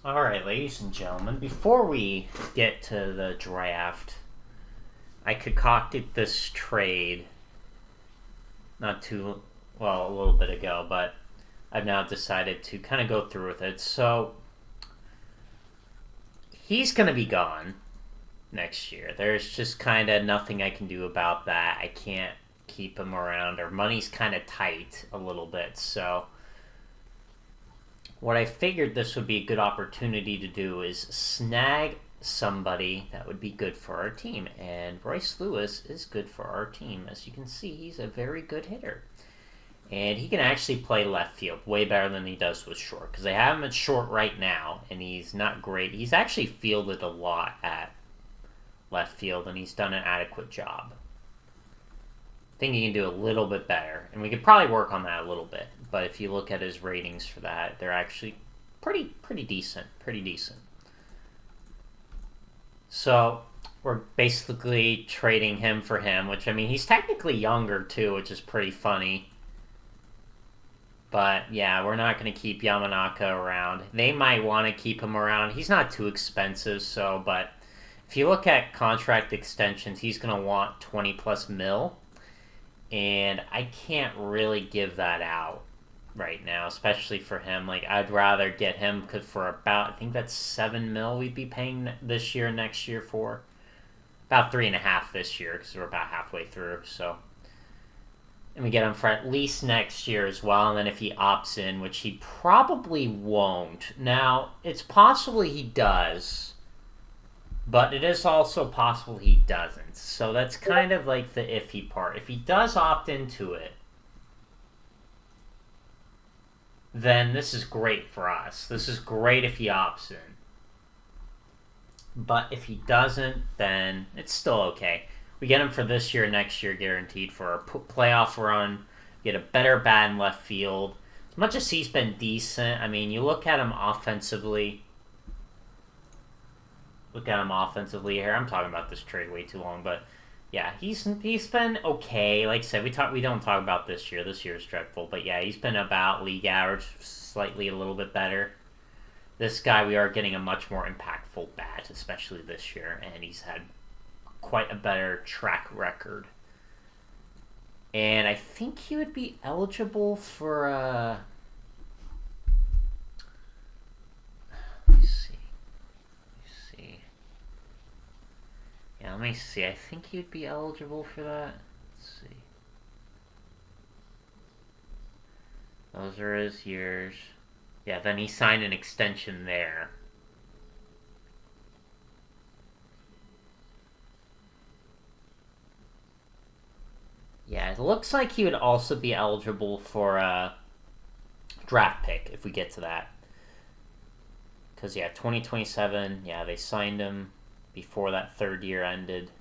Alright, ladies and gentlemen, before we get to the draft, I concocted this trade a little bit ago, but I've now decided to kind of go through with it. So, he's going to be gone next year. There's just kind of nothing I can do about that. I can't keep him around. Our money's kind of tight a little bit, so what I figured this would be a good opportunity to do is snag somebody that would be good for our team. And Royce Lewis is good for our team. As you can see, he's a very good hitter. And he can actually play left field way better than he does with short. Because they have him at short right now, and he's not great. He's actually fielded a lot at left field, and he's done an adequate job. I think he can do a little bit better, and we could probably work on that a little bit. But if you look at his ratings for that, they're actually pretty decent. So we're basically trading him for him, which, I mean, he's technically younger too, which is pretty funny. But yeah, we're not going to keep Yamanaka around. They might want to keep him around. He's not too expensive, but if you look at contract extensions, he's going to want 20 plus mil. And I can't really give that out right now, especially for him. Like, I'd rather get him because for about, I think that's 7 mil we'd be paying this year, next year for. About 3.5 this year because we're about halfway through. So, and we get him for at least next year as well. And then if he opts in, which he probably won't. Now, it's possible he does. But it is also possible he doesn't. So that's kind of like the iffy part. If he does opt into it, then this is great for us. This is great if he opts in. But if he doesn't, then it's still okay. We get him for this year, next year, guaranteed for our playoff run. Get a better bat in left field. As much as he's been decent, I mean, you look at him offensively. Here. I'm talking about this trade way too long, but yeah, he's been okay. Like I said, we don't talk about this year. This year is dreadful, but yeah, he's been about league average, slightly a little bit better. This guy, we are getting a much more impactful bat, especially this year, and he's had quite a better track record. And I think he would be eligible for let me see. I think he'd be eligible for that. Let's see. Those are his years. Yeah, then he signed an extension there. Yeah, it looks like he would also be eligible for a draft pick if we get to that. Because, yeah, 2027, yeah, they signed him before that third year ended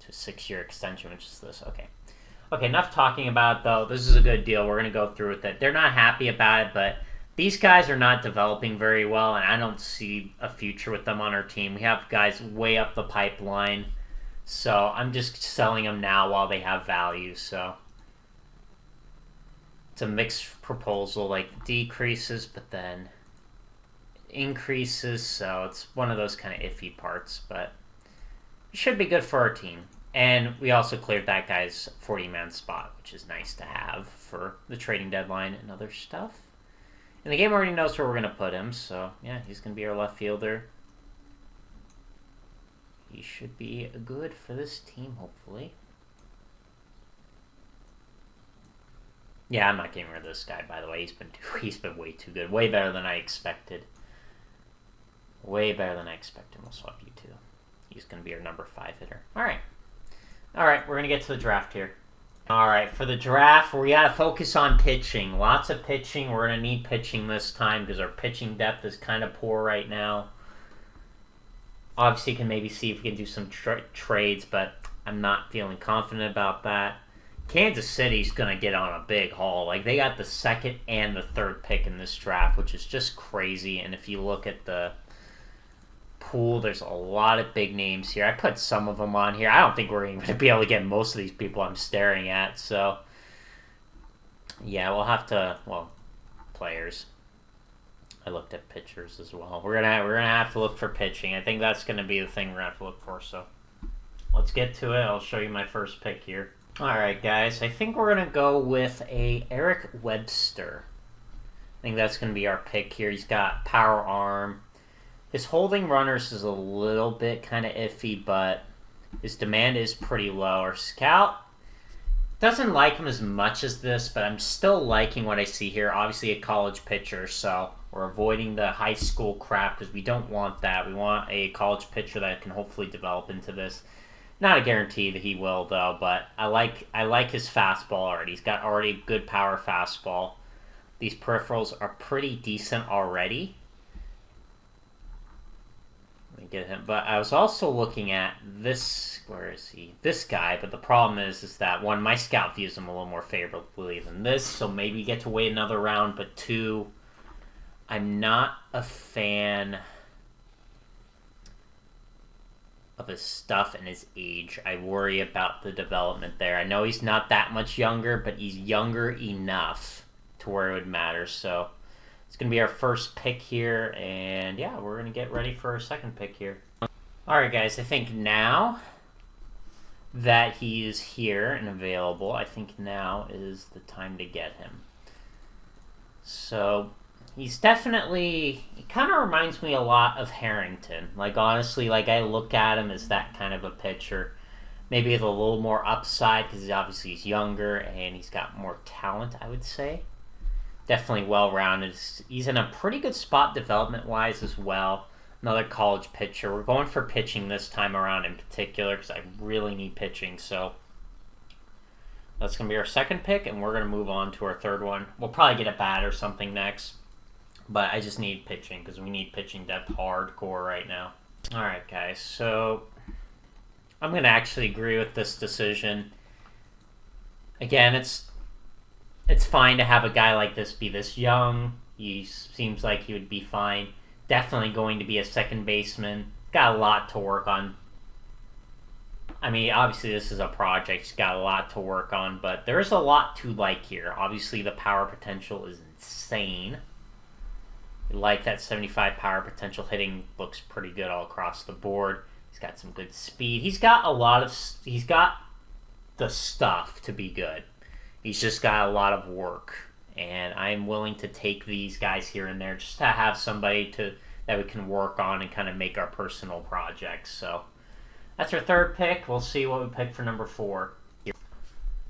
to a 6-year extension, which is this. Okay, enough talking about it, though. This is a good deal. We're going to go through with it. They're not happy about it, but these guys are not developing very well, and I don't see a future with them on our team. We have guys way up the pipeline, so I'm just selling them now while they have value. So it's a mixed proposal, like decreases, but then increases, so it's one of those kind of iffy parts, but it should be good for our team. And we also cleared that guy's 40-man spot, which is nice to have for the trading deadline and other stuff. And the game already knows where we're going to put him, so yeah, he's going to be our left fielder. He should be good for this team, hopefully. Yeah, I'm not getting rid of this guy, by the way. He's been way too good. Way better than I expected. Way better than I expected. We'll swap you too. He's going to be our number 5 hitter. Alright, we're going to get to the draft here. Alright, for the draft, we got to focus on pitching. Lots of pitching. We're going to need pitching this time because our pitching depth is kind of poor right now. Obviously, can maybe see if we can do some trades, but I'm not feeling confident about that. Kansas City's going to get on a big haul. Like, they got the 2nd and the 3rd pick in this draft, which is just crazy. And if you look at the pool, there's a lot of big names here. I put some of them on here. I don't think we're even going to be able to get most of these people I'm staring at. So, yeah, we'll have to, players. I looked at pitchers as well. We're gonna have to look for pitching. I think that's gonna be the thing we're gonna have to look for. So let's get to it. I'll show you my first pick here. All right, guys. I think we're gonna go with a Eric Webster. I think that's gonna be our pick here. He's got power arm. His holding runners is a little bit kind of iffy, but his demand is pretty low. Our scout doesn't like him as much as this, but I'm still liking what I see here. Obviously a college pitcher, so we're avoiding the high school crap because we don't want that. We want a college pitcher that can hopefully develop into this. Not a guarantee that he will, though, but I like his fastball already. He's got already good power fastball. These peripherals are pretty decent already. Get him, but I was also looking at this. Where is he? This guy. But the problem is that one, my scout views him a little more favorably than this, so maybe get to wait another round. But two, I'm not a fan of his stuff and his age. I worry about the development there. I know he's not that much younger, but he's younger enough to where it would matter. So it's going to be our first pick here, and yeah, we're going to get ready for our second pick here. Alright guys, I think now that he is here and available, I think now is the time to get him. So, he's definitely, he kind of reminds me a lot of Harrington. Like, honestly, like I look at him as that kind of a pitcher. Maybe with a little more upside, because obviously he's younger and he's got more talent, I would say. Definitely well-rounded. He's in a pretty good spot development-wise as well. Another college pitcher. We're going for pitching this time around in particular because I really need pitching. So that's going to be our second pick, and we're going to move on to our third one. We'll probably get a bat or something next, but I just need pitching because we need pitching depth hardcore right now. All right, guys. So I'm going to actually agree with this decision. Again, it's fine to have a guy like this be this young. He seems like he would be fine. Definitely going to be a second baseman. Got a lot to work on. I mean, obviously this is a project. He's got a lot to work on, but there's a lot to like here. Obviously the power potential is insane. We like that 75 power potential. Hitting looks pretty good all across the board. He's got some good speed. He's got the stuff to be good. He's just got a lot of work, and I'm willing to take these guys here and there just to have somebody that we can work on and kind of make our personal projects. So that's our third pick. We'll see what we pick for number 4.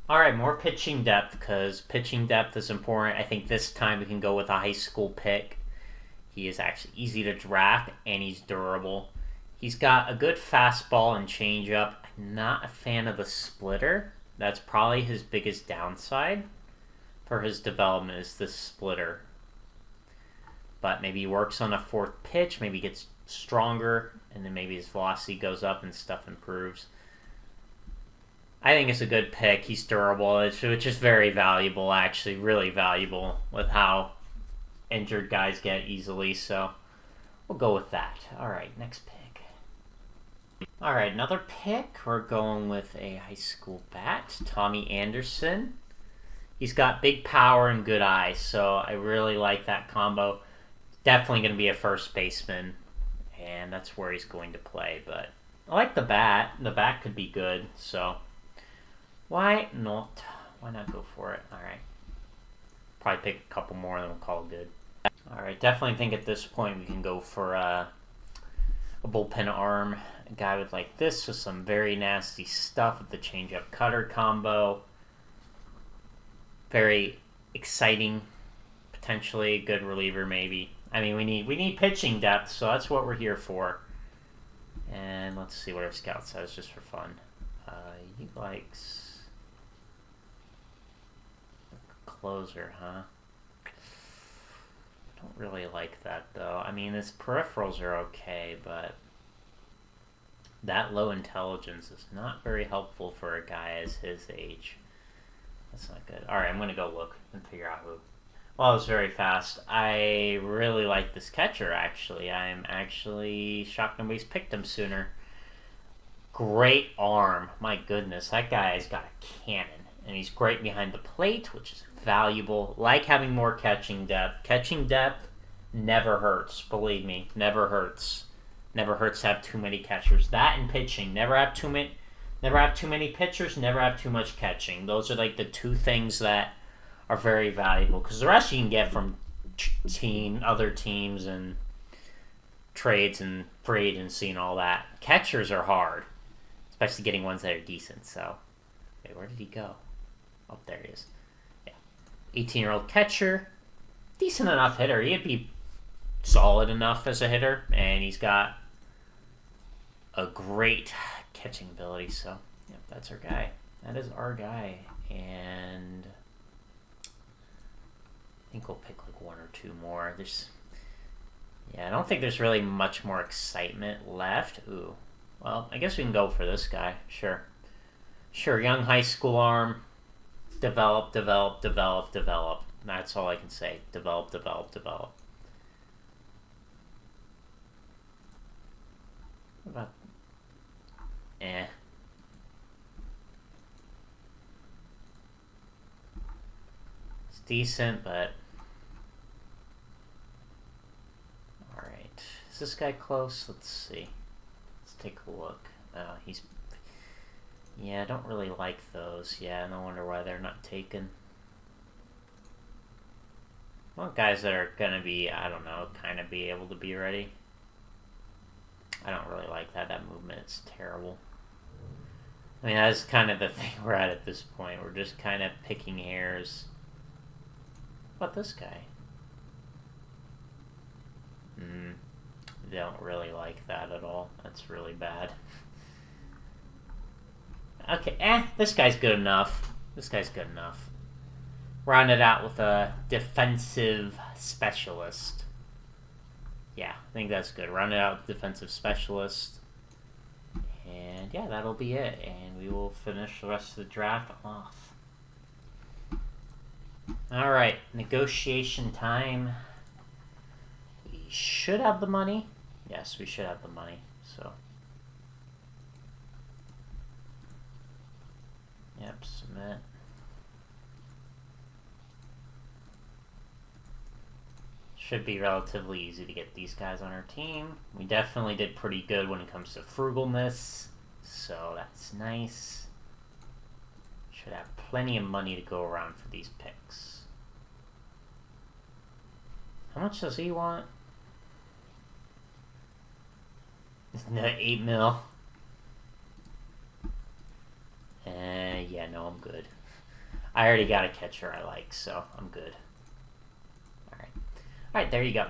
All right, more pitching depth because pitching depth is important. I think this time we can go with a high school pick. He is actually easy to draft, and he's durable. He's got a good fastball and changeup. I'm not a fan of the splitter. That's probably his biggest downside for his development is this splitter. But maybe he works on a 4th pitch, maybe gets stronger, and then maybe his velocity goes up and stuff improves. I think it's a good pick. He's durable, which is very valuable, actually, really valuable with how injured guys get easily. So we'll go with that. All right, next pick. All right, another pick. We're going with a high school bat, Tommy Anderson. He's got big power and good eyes, so I really like that combo. Definitely going to be a first baseman, and that's where he's going to play. But I like the bat. The bat could be good, so why not? Why not go for it? All right. Probably pick a couple more, and then we'll call it good. All right, definitely think at this point we can go for a bullpen arm. A guy with like this with some very nasty stuff with the changeup cutter combo. Very exciting, potentially good reliever maybe. I mean, we need pitching depth, so that's what we're here for. And let's see what our scout says just for fun. He likes a closer, huh? Don't really like that though. I mean, his peripherals are okay, but that low intelligence is not very helpful for a guy as his age. That's not good. Alright, I'm going to go look and figure out who. Well, it was very fast. I really like this catcher, actually. I'm actually shocked nobody's picked him sooner. Great arm. My goodness, that guy's got a cannon. And he's great behind the plate, which is valuable. Like having more catching depth. Catching depth never hurts. Believe me, never hurts. Never hurts to have too many catchers. That and pitching. Never have too many pitchers. Never have too much catching. Those are like the two things that are very valuable, because the rest you can get from other teams and trades and free agency and all that. Catchers are hard, especially getting ones that are decent. So, wait, where did he go? Oh, there he is. Yeah, 18-year-old catcher, decent enough hitter. He'd be solid enough as a hitter, and he's got a great catching ability. So, yeah, that's our guy. That is our guy, and I think we'll pick like one or two more. I don't think there's really much more excitement left. Ooh, well, I guess we can go for this guy. Sure, young high school arm. Develop. That's all I can say. Develop. What about? It's decent, but alright. Is this guy close? Let's see. Let's take a look. Yeah, I don't really like those. Yeah, no wonder why they're not taken. I want guys that are gonna be, I don't know, kind of be able to be ready. I don't really like that. That movement is terrible. I mean, that's kind of the thing we're at this point. We're just kind of picking hairs. What about this guy? Don't really like that at all. That's really bad. Okay, this guy's good enough. Round it out with a defensive specialist. Yeah, I think that's good. Round it out with defensive specialist. And yeah, that'll be it. And we will finish the rest of the draft off. Alright, negotiation time. We should have the money. Yes, we should have the money. So, yep, submit. Should be relatively easy to get these guys on our team. We definitely did pretty good when it comes to frugalness, so that's nice. Should have plenty of money to go around for these picks. How much does he want? 8 mil. Yeah, no, I'm good. I already got a catcher I like, so I'm good. Alright, there you go.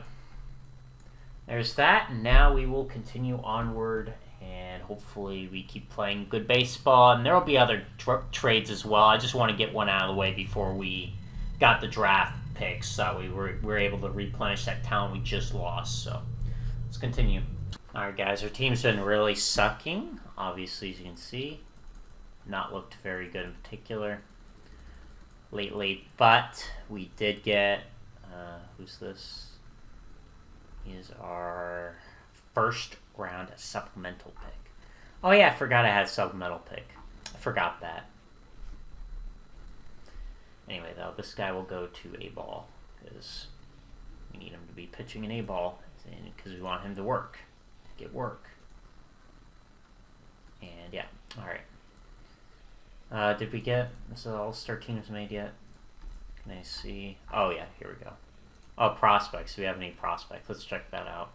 There's that. Now we will continue onward, and hopefully we keep playing good baseball. And there will be other trades as well. I just want to get one out of the way before we got the draft picks, so we were able to replenish that talent we just lost. So let's continue. Alright, guys, our team's been really sucking. Obviously, as you can see, not looked very good in particular lately, but we did get. Who's this? He is our first round supplemental pick. Oh yeah, I forgot I had a supplemental pick. I forgot that. Anyway, though, this guy will go to A ball because we need him to be pitching an A ball because we want him to get work. And yeah, all right. Did we get the All-Star teams made yet? Can I see? Oh yeah, here we go. Oh, prospects. Do we have any prospects? Let's check that out.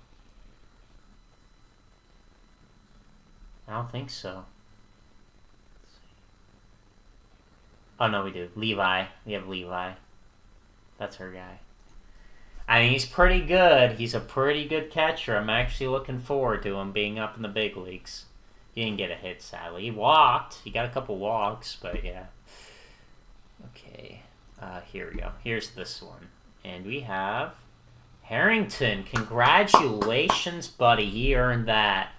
I don't think so. Oh, no, we do. Levi. We have Levi. That's our guy. I mean, he's pretty good. He's a pretty good catcher. I'm actually looking forward to him being up in the big leagues. He didn't get a hit, sadly. He walked. He got a couple walks, but yeah. Okay. Here we go. Here's this one. And we have Harrington. Congratulations, buddy. He earned that.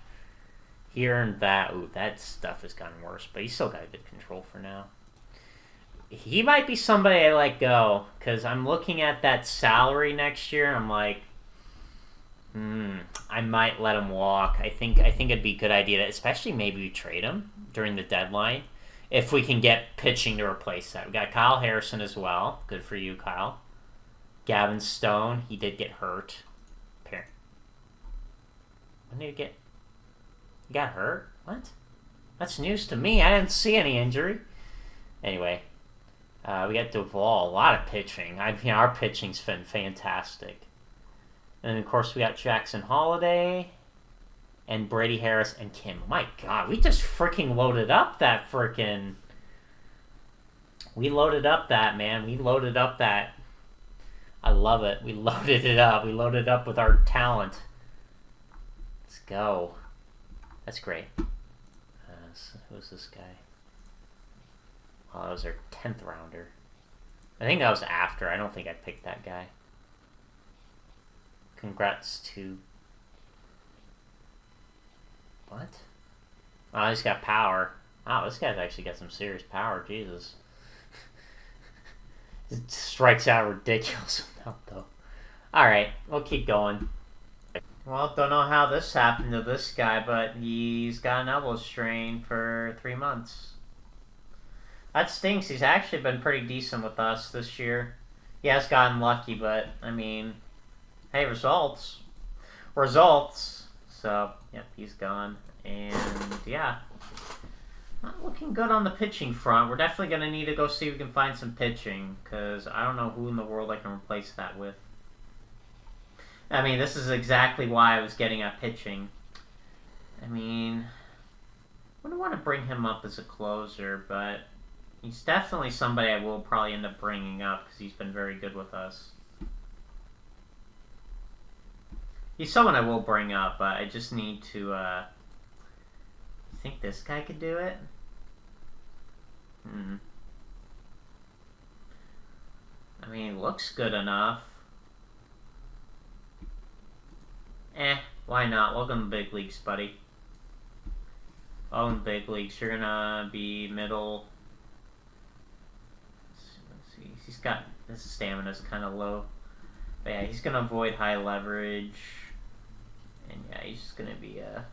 Ooh, that stuff has gotten worse, but he's still got good control for now. He might be somebody I let go, because I'm looking at that salary next year, and I'm like, I might let him walk. I think it'd be a good idea to, especially maybe we trade him during the deadline, if we can get pitching to replace that. We got Kyle Harrison as well. Good for you, Kyle. Gavin Stone, he did get hurt. did he get? He got hurt? What? That's news to me. I didn't see any injury. Anyway, we got Duvall. A lot of pitching. Our pitching's been fantastic. And then, of course, we got Jackson Holiday and Brady Harris and Kim. My God, we just freaking loaded up that freaking... We loaded up that, man. We loaded up that. I love it. We loaded it up. We loaded up with our talent. Let's go. That's great. So who's this guy? Oh, that was our 10th rounder. I think that was after. I don't think I picked that guy. Congrats to... What? Oh, he's got power. Wow, this guy's actually got some serious power. Jesus. It strikes out ridiculous amount, though. Alright, we'll keep going. Well, don't know how this happened to this guy, but he's got an elbow strain for 3 months. That stinks. He's actually been pretty decent with us this year. He has gotten lucky, but, I mean, hey, results. Results. So, yep, he's gone. And, yeah. Not looking good on the pitching front. We're definitely going to need to go see if we can find some pitching, because I don't know who in the world I can replace that with. I mean, this is exactly why I was getting at pitching. I mean, I wouldn't want to bring him up as a closer, but he's definitely somebody I will probably end up bringing up, because he's been very good with us. He's someone I will bring up, but I just need to, you think this guy could do it? I mean, looks good enough. Why not? Welcome to the big leagues, buddy. Welcome to the big leagues. You're gonna be middle. Let's see. He's got... His stamina's kind of low. But yeah, he's gonna avoid high leverage. And yeah, he's just gonna be a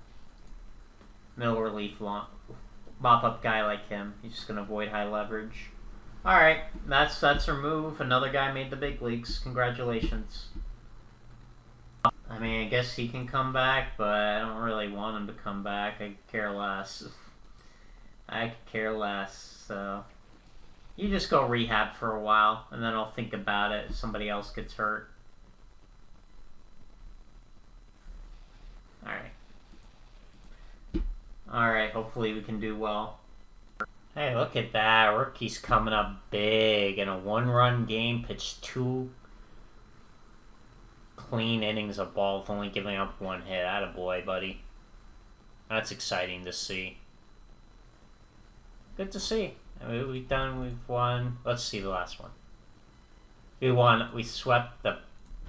middle relief mop-up guy like him. He's just gonna avoid high leverage. Alright, that's our move. Another guy made the big leagues. Congratulations. I mean, I guess he can come back, but I don't really want him to come back. I could care less. I could care less, so... You just go rehab for a while, and then I'll think about it if somebody else gets hurt. Alright. Alright, hopefully we can do well. Hey, look at that. Rookie's coming up big in a 1-run game, pitched 2 clean innings of ball with only giving up 1 hit. Attaboy, buddy. That's exciting to see. Good to see. I mean, we've won. Let's see the last one. We swept the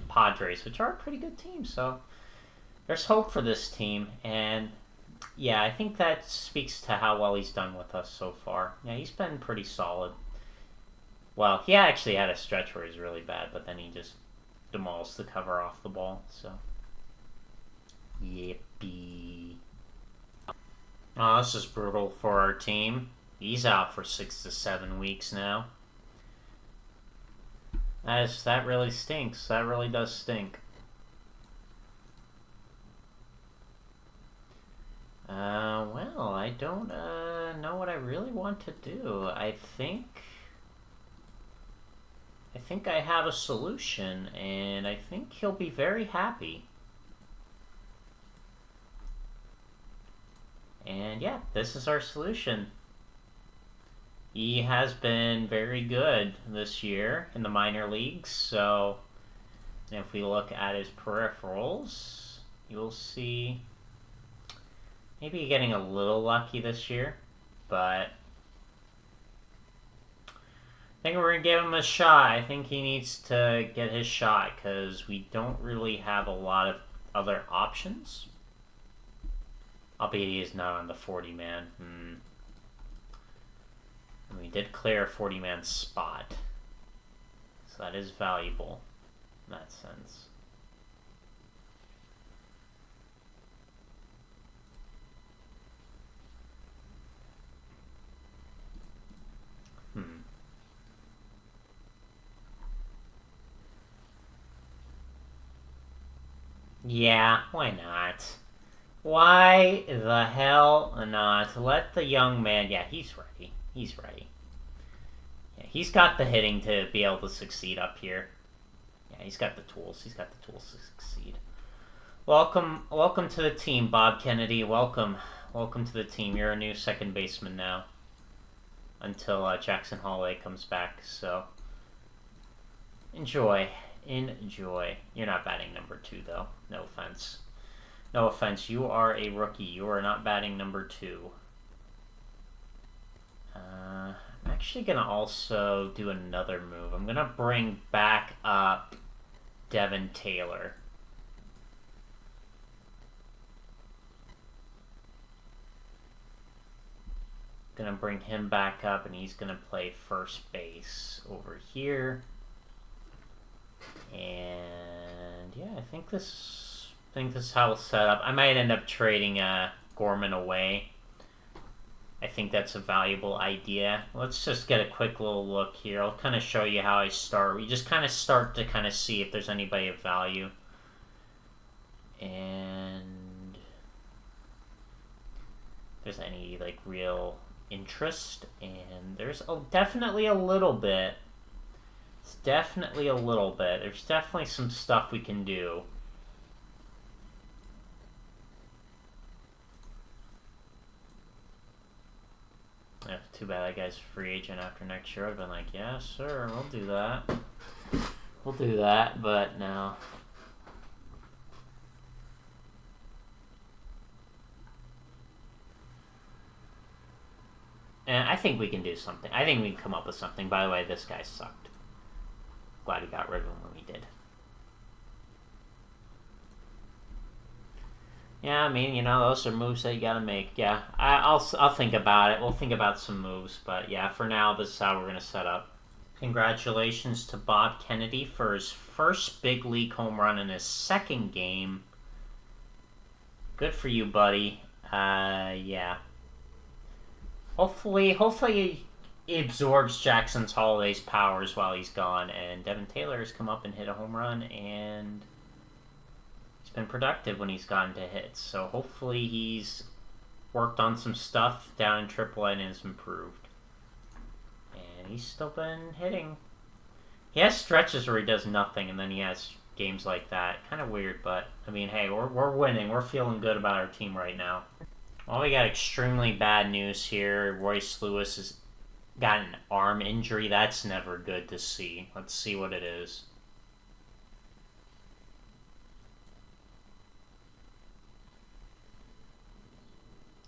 Padres, which are a pretty good team, so there's hope for this team. And yeah, I think that speaks to how well he's done with us so far. Yeah, he's been pretty solid. Well, he actually had a stretch where he was really bad, but then he just demolished the cover off the ball, so. Yippee. Oh, this is brutal for our team. He's out for 6 to 7 weeks now. That really stinks. That really does stink. Well, I don't know what I really want to do. I think I have a solution, and I think he'll be very happy. And yeah, this is our solution. He has been very good this year in the minor leagues, so if we look at his peripherals, you'll see maybe getting a little lucky this year, but I think we're going to give him a shot. I think he needs to get his shot because we don't really have a lot of other options. Albeit he is not on the 40-man. And we did clear a 40-man spot. So that is valuable in that sense. Yeah, why not? Why the hell not? Let the young man... Yeah, he's ready. He's ready. Yeah, he's got the hitting to be able to succeed up here. Yeah, he's got the tools. He's got the tools to succeed. Welcome to the team, Bob Kennedy. Welcome to the team. You're a new second baseman now. Until Jackson Holloway comes back, so... Enjoy. You're not batting number 2, though. No offense. No offense. You are a rookie. You are not batting number 2. I'm actually going to also do another move. I'm going to bring back up Devin Taylor. Going to bring him back up, and he's going to play first base over here. And yeah, I think this is how it's set up. I might end up trading Gorman away. I think that's a valuable idea. Let's just get a quick little look here. I'll kind of show you how I start. We just kind of start to kind of see if there's anybody of value. And if there's any like real interest, and there's definitely a little bit. It's definitely a little bit. There's definitely some stuff we can do. Yeah, too bad that guy's a free agent after next year. I'd been like, yeah, sure, we'll do that. We'll do that, but no. And I think we can do something. I think we can come up with something. By the way, this guy sucked. Glad we got rid of him when we did. Yeah, I mean, you know, those are moves that you gotta make. Yeah, I'll think about it. We'll think about some moves. But yeah, for now, this is how we're gonna set up. Congratulations to Bob Kennedy for his first big league home run in his second game. Good for you, buddy. Yeah. Hopefully he absorbs Jackson Holloway's powers while he's gone, and Devin Taylor has come up and hit a home run, and he's been productive when he's gotten to hits. So hopefully he's worked on some stuff down in AAA and has improved. And he's still been hitting. He has stretches where he does nothing, and then he has games like that. Kind of weird, but I mean, hey, we're winning. We're feeling good about our team right now. Well, we got extremely bad news here. Royce Lewis has got an arm injury. That's never good to see. Let's see what it is.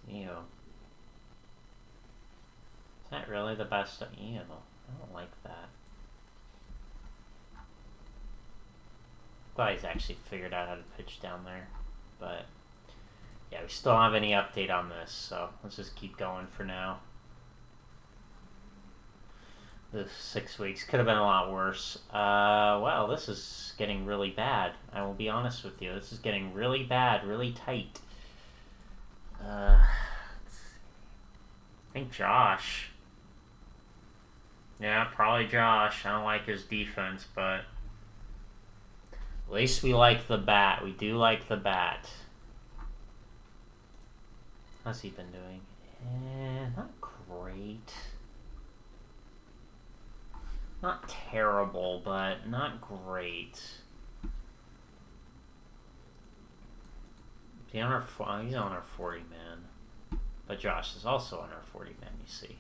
Ew. Is that really the best? Ew. I don't like that. Glad he's actually figured out how to pitch down there. But yeah, we still don't have any update on this, so let's just keep going for now. The 6 weeks could have been a lot worse. Well, this is getting really bad. I will be honest with you. This is getting really bad, really tight. I think Josh. Yeah, probably Josh. I don't like his defense, but at least we like the bat. We do like the bat. How's he been doing? Not great. Not terrible, but not great. He's on our 40 man. But Josh is also on our 40 man, you see.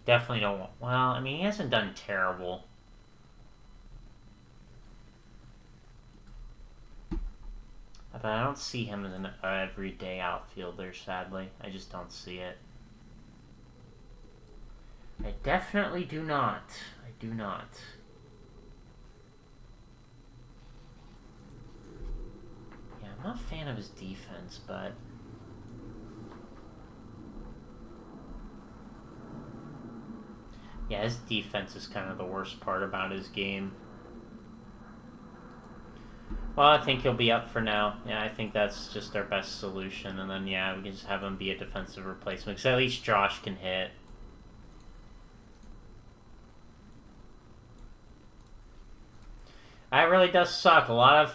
Definitely don't want... Well, I mean, he hasn't done terrible. But I don't see him as an everyday outfielder, sadly. I just don't see it. I definitely do not. I do not. Yeah, I'm not a fan of his defense, but... Yeah, his defense is kind of the worst part about his game. Well, I think he'll be up for now. Yeah, I think that's just our best solution. And then, yeah, we can just have him be a defensive replacement. Because at least Josh can hit. That really does suck. A lot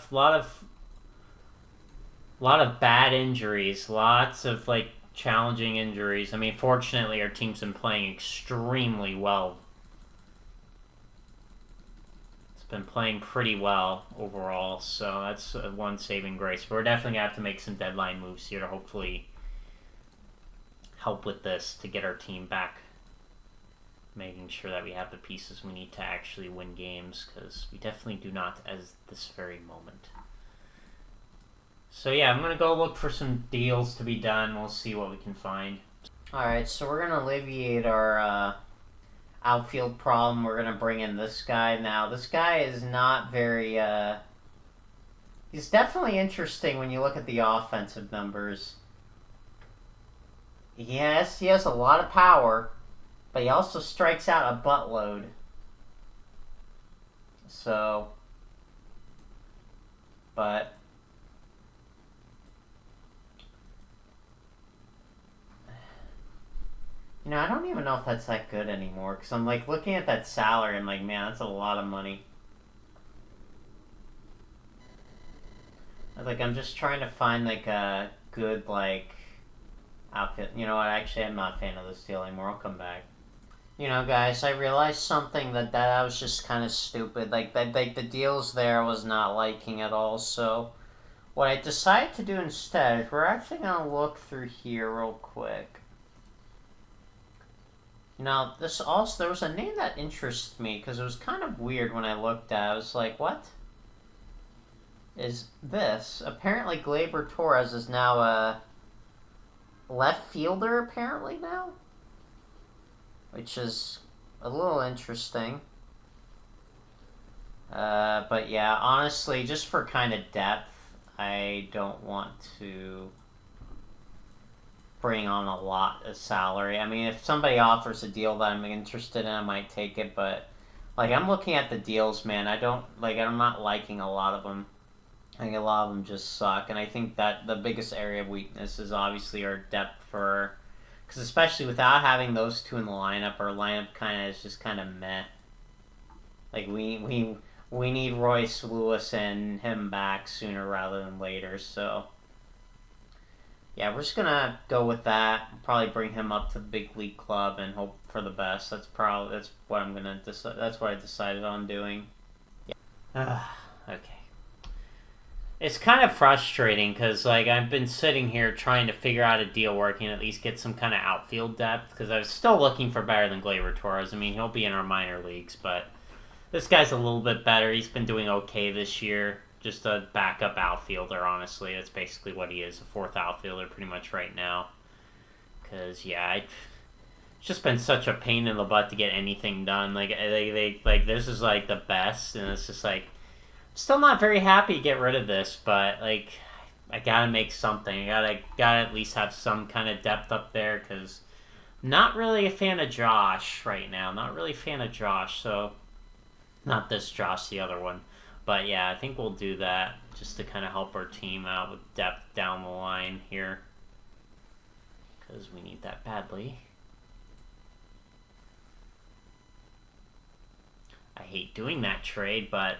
of bad injuries. Lots of like challenging injuries. I mean, fortunately, our team's been playing extremely well. It's been playing pretty well overall, so that's one saving grace. But we're definitely gonna have to make some deadline moves here to hopefully help with this to get our team back, making sure that we have the pieces we need to actually win games, because we definitely do not at this very moment. So yeah, I'm gonna go look for some deals to be done. We'll see what we can find. Alright, so we're gonna alleviate our outfield problem. We're gonna bring in this guy now. This guy is not very he's definitely interesting when you look at the offensive numbers. Yes, he has a lot of power, but he also strikes out a buttload. So, but I don't even know if that's that good anymore, because I'm like looking at that salary, I'm like, man, that's a lot of money. Like, I'm just trying to find like a good like outfit. You know what? Actually, I'm not a fan of this deal anymore. I'll come back. Guys, I realized something that was just kind of stupid. Like the deals there I was not liking at all. So what I decided to do instead is we're actually gonna look through here real quick. Now, there was a name that interests me because it was kind of weird when I looked at it. I was like, what is this? Apparently, Gleyber Torres is now a left fielder, apparently, now. Which is a little interesting. But yeah, honestly, just for kind of depth, I don't want to bring on a lot of salary. I mean, if somebody offers a deal that I'm interested in, I might take it, but like I'm looking at the deals, man. I'm not liking a lot of them. I think a lot of them just suck, and I think that the biggest area of weakness is obviously our depth because especially without having those two in the lineup, our lineup is just kind of meh. Like we need Royce Lewis and him back sooner rather than later, so yeah, we're just gonna go with that. Probably bring him up to the big league club and hope for the best. That's what I'm gonna decide. That's what I decided on doing. Yeah. Okay. It's kind of frustrating because like I've been sitting here trying to figure out a deal where I can at least get some kind of outfield depth, because I was still looking for better than Gleyber Torres. I mean, he'll be in our minor leagues, but this guy's a little bit better. He's been doing okay this year. Just a backup outfielder, honestly. That's basically what he is, a fourth outfielder pretty much right now. Because, yeah, it's just been such a pain in the butt to get anything done. Like, this is, like, the best, and it's just, like, still not very happy to get rid of this, but, like, I gotta make something. I gotta at least have some kind of depth up there, because not really a fan of Josh right now. Not really a fan of Josh, so not this Josh, the other one. But yeah, I think we'll do that just to kind of help our team out with depth down the line here, because we need that badly. I hate doing that trade, but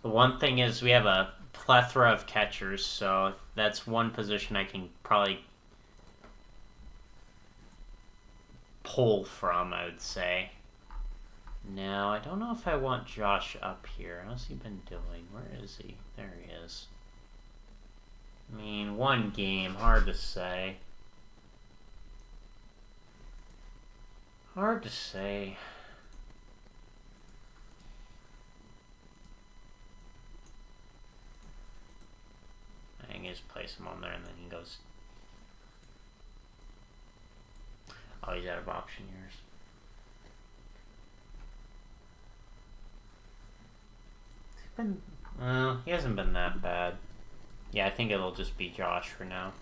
the one thing is we have a plethora of catchers, so that's one position I can probably pull from, I would say. Now, I don't know if I want Josh up here. How's he been doing? Where is he? There he is. I mean, one game. Hard to say. Hard to say. I can just place him on there and then he goes... Oh, he's out of option years. He hasn't been that bad. Yeah, I think it'll just be Josh for now.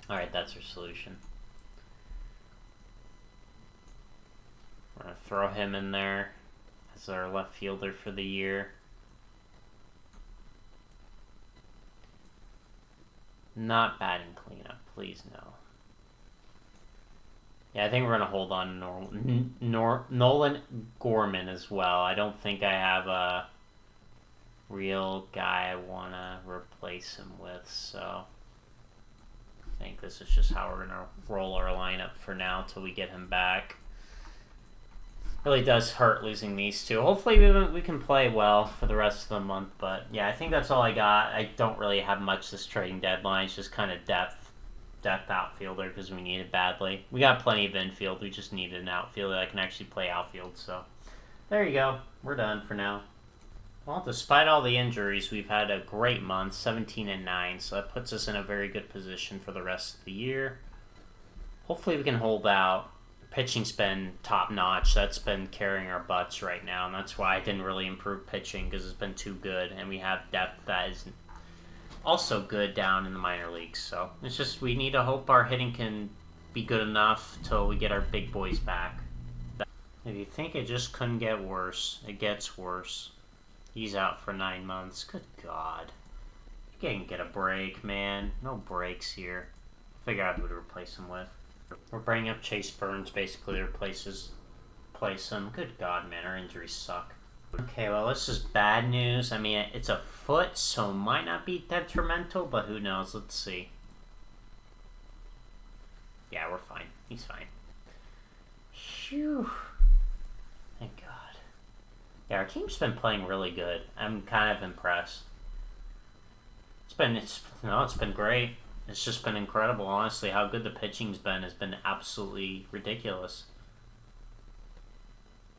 Alright, that's our solution. We're going to throw him in there as our left fielder for the year. Not batting cleanup, please no. Yeah, I think we're going to hold on Nolan Gorman as well. I don't think I have a... real guy I want to replace him with, so I think this is just how we're going to roll our lineup for now until we get him back. Really does hurt losing these two. Hopefully we can play well for the rest of the month, but yeah, I think that's all I got. I don't really have much this trading deadline. It's just kind of depth outfielder because we need it badly. We got plenty of infield. We just needed an outfielder that can actually play outfield, so there you go. We're done for now. Well, despite all the injuries, we've had a great month, 17-9, so that puts us in a very good position for the rest of the year. Hopefully we can hold out. Pitching's been top-notch. That's been carrying our butts right now, and that's why I didn't really improve pitching, because it's been too good, and we have depth that is also good down in the minor leagues. So it's just we need to hope our hitting can be good enough till we get our big boys back. If you think it just couldn't get worse, it gets worse. He's out for 9 months. Good God. You can't get a break, man. No breaks here. Figure out who to replace him with. We're bringing up Chase Burns basically to replace him. Good God, man. Our injuries suck. Okay, well, this is bad news. I mean, it's a foot, so it might not be detrimental, but who knows? Let's see. Yeah, we're fine. He's fine. Phew. Thank God. Yeah, our team's been playing really good. I'm kind of impressed. It's been great. It's just been incredible, honestly. How good the pitching's been has been absolutely ridiculous.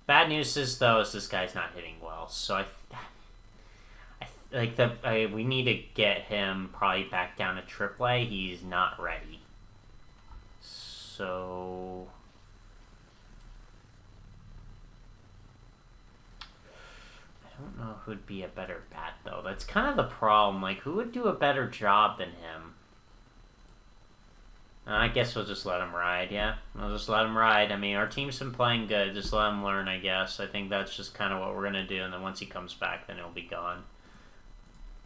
Bad news is this guy's not hitting well. So we need to get him probably back down to AAA. He's not ready. So I don't know who'd be a better bat, though. That's kind of the problem. Like, who would do a better job than him? I guess we'll just let him ride, yeah. We'll just let him ride. I mean, our team's been playing good. Just let him learn, I guess. I think that's just kind of what we're going to do. And then once he comes back, then he'll be gone.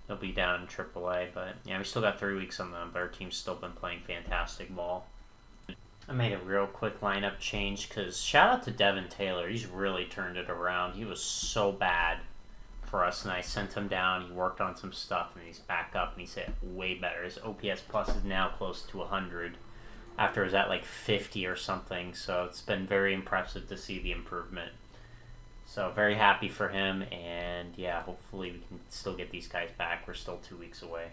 He'll be down in AAA. But, yeah, we still got 3 weeks on them. But our team's still been playing fantastic ball. I made a real quick lineup change because shout out to Devin Taylor. He's really turned it around. He was so bad for us, and I sent him down. He worked on some stuff, and he's back up, and he's hit way better. His OPS plus is now close to 100 after it was at like 50 or something, so it's been very impressive to see the improvement. So very happy for him, and yeah, hopefully we can still get these guys back. We're still 2 weeks away.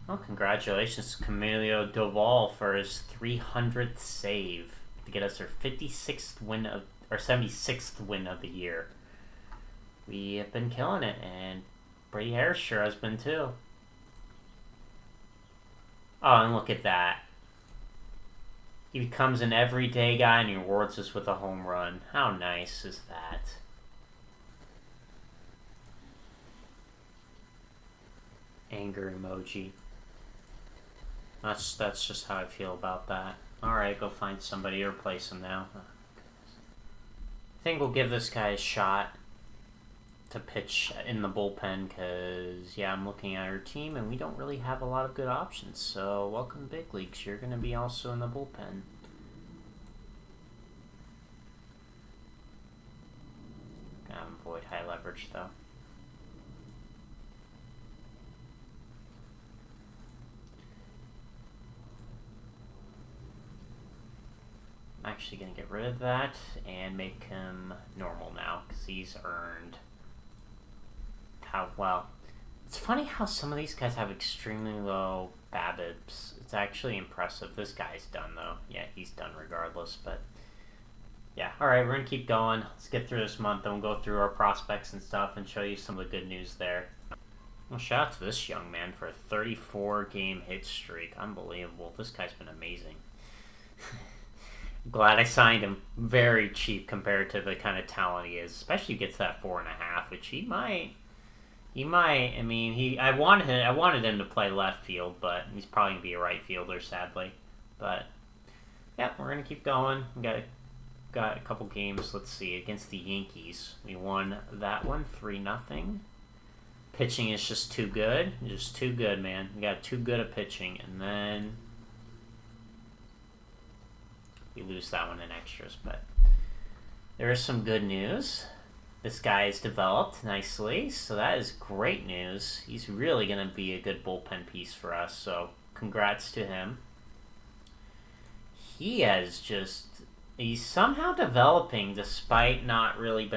Well, congratulations to Camilo Doval for his 300th save to get us our 76th win of, or 76th win of the year. We have been killing it, and Brady Harris sure has been too. Oh, and look at that. He becomes an everyday guy and he rewards us with a home run. How nice is that? Anger emoji. That's just how I feel about that. Alright, go find somebody to replace him now. Oh, I think we'll give this guy a shot to pitch in the bullpen because, yeah, I'm looking at our team and we don't really have a lot of good options. So, welcome to Big Leagues. You're going to be also in the bullpen. Gotta avoid high leverage, though. I'm actually going to get rid of that and make him normal now because he's earned... It's funny how some of these guys have extremely low BABIPs. It's actually impressive. This guy's done, though. Yeah, he's done regardless, but... Yeah, alright, we're going to keep going. Let's get through this month, and we'll go through our prospects and stuff and show you some of the good news there. Well, shout out to this young man for a 34-game hit streak. Unbelievable. This guy's been amazing. Glad I signed him very cheap compared to the kind of talent he is. Especially if he gets that 4.5, which he might. I mean, I wanted him to play left field, but he's probably gonna be a right fielder, sadly. But yeah, we're gonna keep going. We got a couple games. Let's see, against the Yankees, we won that one 3-0. Pitching is just too good, man. We got too good at pitching, and then we lose that one in extras. But there is some good news. This guy has developed nicely, so that is great news. He's really going to be a good bullpen piece for us, so congrats to him. He has just... He's somehow developing despite not really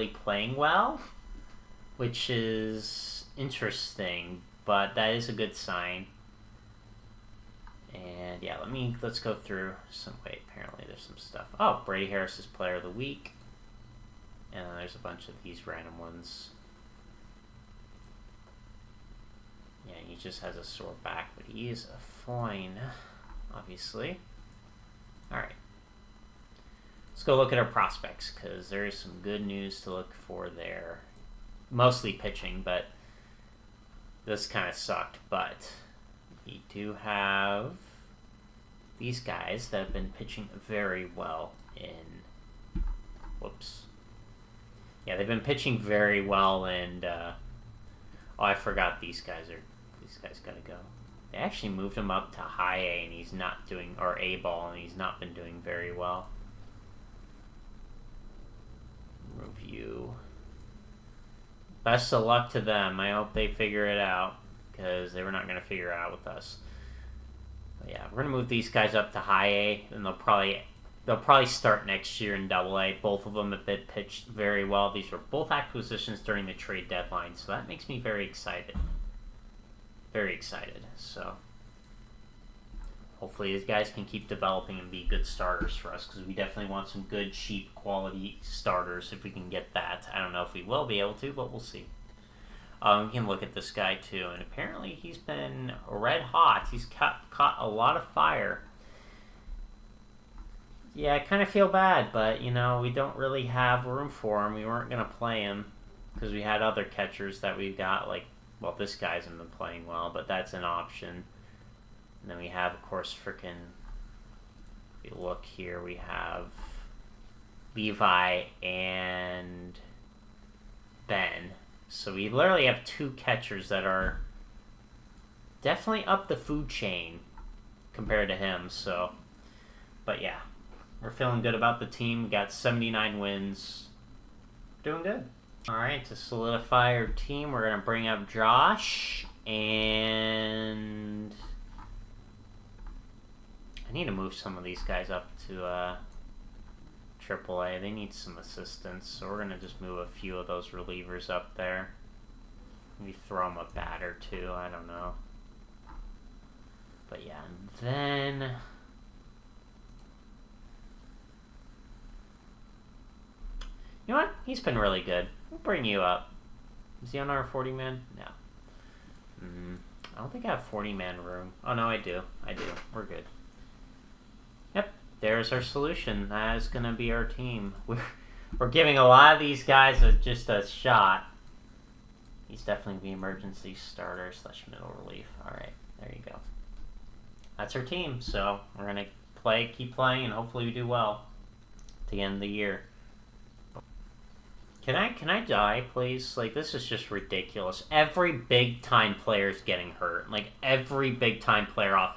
playing well, which is interesting, but that is a good sign. And yeah, let's go through some. Wait, apparently there's some stuff. Oh, Brady Harris is Player of the Week, and then there's a bunch of these random ones. Yeah, he just has a sore back, but he is fine, obviously. All right. Let's go look at our prospects, because there is some good news to look for there. Mostly pitching, but this kind of sucked. But we do have these guys that have been pitching very well in... Whoops. Yeah, they've been pitching very well, and... oh, I forgot these guys gotta go. They actually moved him up to high A, and he's not doing... Or A ball, and he's not been doing very well. Review. Best of luck to them. I hope they figure it out, because they were not going to figure it out with us. But yeah, we're going to move these guys up to high A, and they'll probably start next year in double A. Both of them have been pitched very well. These were both acquisitions during the trade deadline, so that makes me very excited. Very excited. So hopefully these guys can keep developing and be good starters for us, because we definitely want some good, cheap, quality starters if we can get that. I don't know if we will be able to, but we'll see. We can look at this guy too, and apparently he's been red hot. He's caught a lot of fire. Yeah, I kind of feel bad, but, you know, we don't really have room for him. We weren't going to play him because we had other catchers that we got, like, well, this guy hasn't been playing well, but that's an option. And then we have, of course, if you look here, we have Levi and Ben. So we literally have two catchers that are definitely up the food chain compared to him. So, but yeah, we're feeling good about the team. We got 79 wins. Doing good. All right, to solidify our team, we're going to bring up Josh, and I need to move some of these guys up to AAA. They need some assistance, so we're going to just move a few of those relievers up there. Maybe throw them a bat or two, I don't know. But yeah, and then... You know what? He's been really good. We'll bring you up. Is he on our 40-man? No. I don't think I have 40-man room. Oh, no, I do. We're good. Yep, there's our solution. That is going to be our team. We're giving a lot of these guys just a shot. He's definitely the emergency starter / middle relief. All right, there you go. That's our team. So we're going to keep playing, and hopefully we do well at the end of the year. Can I die, please? Like, this is just ridiculous. Every big-time player is getting hurt. Like, every big-time player off.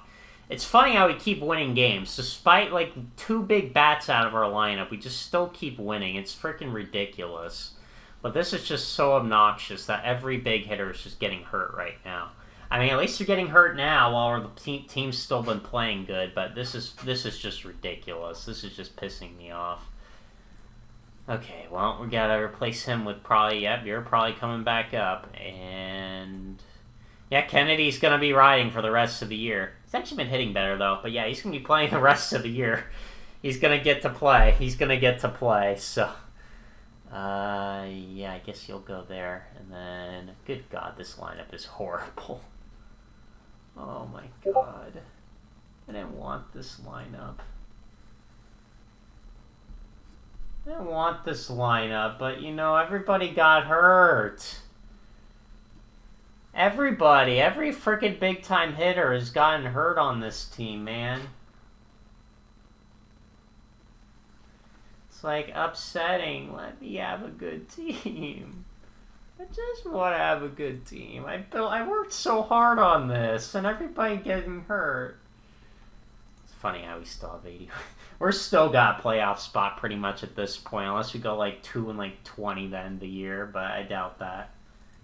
It's funny how we keep winning games. Despite, like, 2 big bats out of our lineup, we just still keep winning. It's freaking ridiculous. But this is just so obnoxious that every big hitter is just getting hurt right now. I mean, at least you're getting hurt now while the team's still been playing good, but this is just ridiculous. This is just pissing me off. Okay, well, we gotta replace him with you're probably coming back up, and yeah, Kennedy's gonna be riding for the rest of the year. He's actually been hitting better, though, but yeah, he's gonna be playing the rest of the year. He's gonna get to play, so, yeah, I guess you'll go there, and then, good God, this lineup is horrible. Oh my God, I didn't want this lineup. I didn't want this lineup, but, you know, everybody got hurt. Every freaking big-time hitter has gotten hurt on this team, man. It's, like, upsetting. Let me have a good team. I just want to have a good team. I worked so hard on this, and everybody getting hurt. It's Funny how we still have 80. We're still got a playoff spot pretty much at this point, unless we go like 2 and like 20 the end of the year, but I doubt that.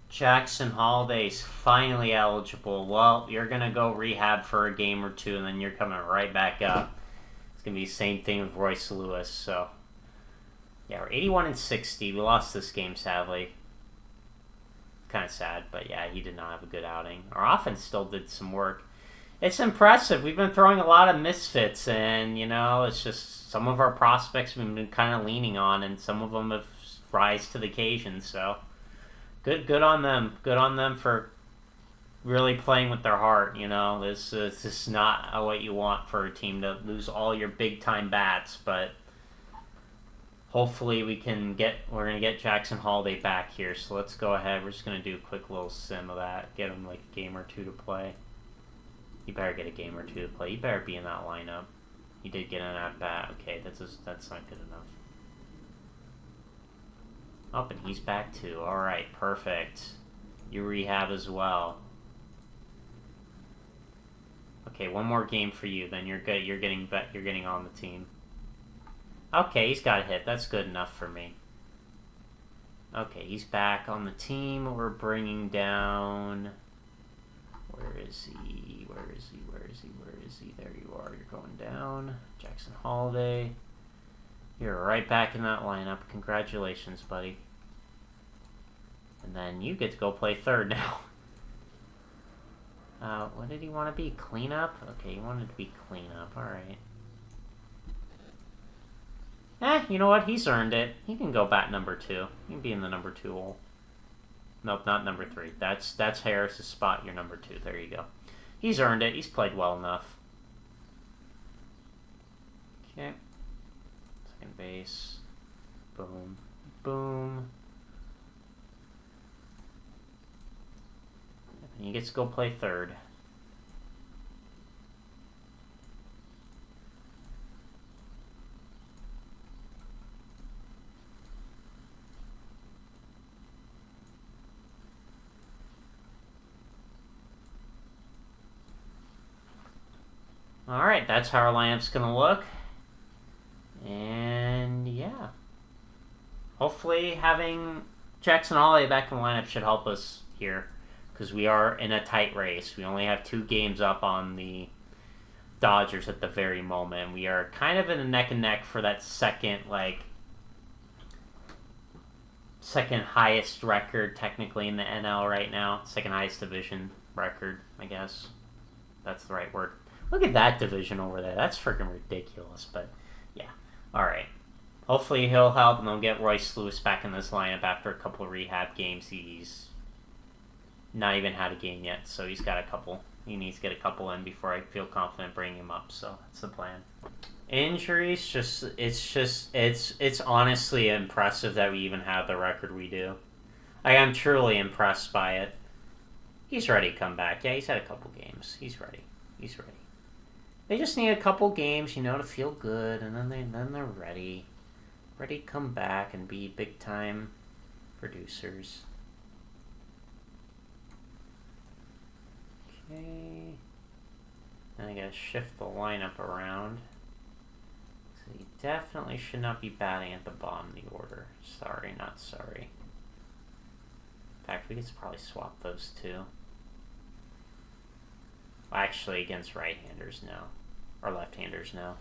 Jackson Holiday's finally eligible. Well, you're going to go rehab for a game or two, and then you're coming right back up. It's going to be the same thing with Royce Lewis, so... Yeah, we're 81 and 60. We lost this game, sadly. Kind of sad, but yeah, he did not have a good outing. Our offense still did some work. It's impressive. We've been throwing a lot of misfits, and, it's just some of our prospects we've been kind of leaning on, and some of them have rise to the occasion, so... Good on them. Good on them for really playing with their heart, This is not what you want for a team to lose all your big-time bats, but hopefully we're going to get Jackson Holiday back here, so let's go ahead. We're just going to do a quick little sim of that. Get him like a game or two to play. You better get a game or two to play. You better be in that lineup. You did get an at-bat. Okay, that's not good enough. Oh, and he's back too. Alright, perfect. You rehab as well. Okay, one more game for you, then you're good. You're getting on the team. Okay, he's got a hit. That's good enough for me. Okay, he's back on the team. We're bringing down... Where is he? Where is he? Where is he? Where is he? There you are. You're going down. Jackson Holiday. You're right back in that lineup. Congratulations, buddy. And then you get to go play third now. What did he want to be? Cleanup? Okay, he wanted to be cleanup. Alright. You know what? He's earned it. He can go bat number 2. He can be in the number 2 hole. Nope, not number 3. That's Harris's spot. You're number 2. There you go. He's earned it. He's played well enough. Okay. Second base. Boom. Boom. And he gets to go play third. Alright, that's how our lineup's going to look. And, yeah. Hopefully having Jackson Holiday back in the lineup should help us here. Because we are in a tight race. We only have 2 games up on the Dodgers at the very moment. We are kind of in a neck and neck for that second highest record technically in the NL right now. Second highest division record, I guess. That's the right word. Look at that division over there. That's freaking ridiculous. But, yeah. Alright. Hopefully he'll help, and they'll get Royce Lewis back in this lineup after a couple of rehab games. He's not even had a game yet, so he's got a couple. He needs to get a couple in before I feel confident bringing him up, so that's the plan. Injuries, it's honestly impressive that we even have the record we do. I am truly impressed by it. He's ready to come back. Yeah, he's had a couple games. He's ready. He's ready. They just need a couple games, to feel good, and then they're ready. Ready to come back and be big-time producers. Okay. Then I gotta shift the lineup around. So he definitely should not be batting at the bottom of the order. Sorry, not sorry. In fact, we could probably swap those two. Well, actually, against right-handers now. Or left-handers now.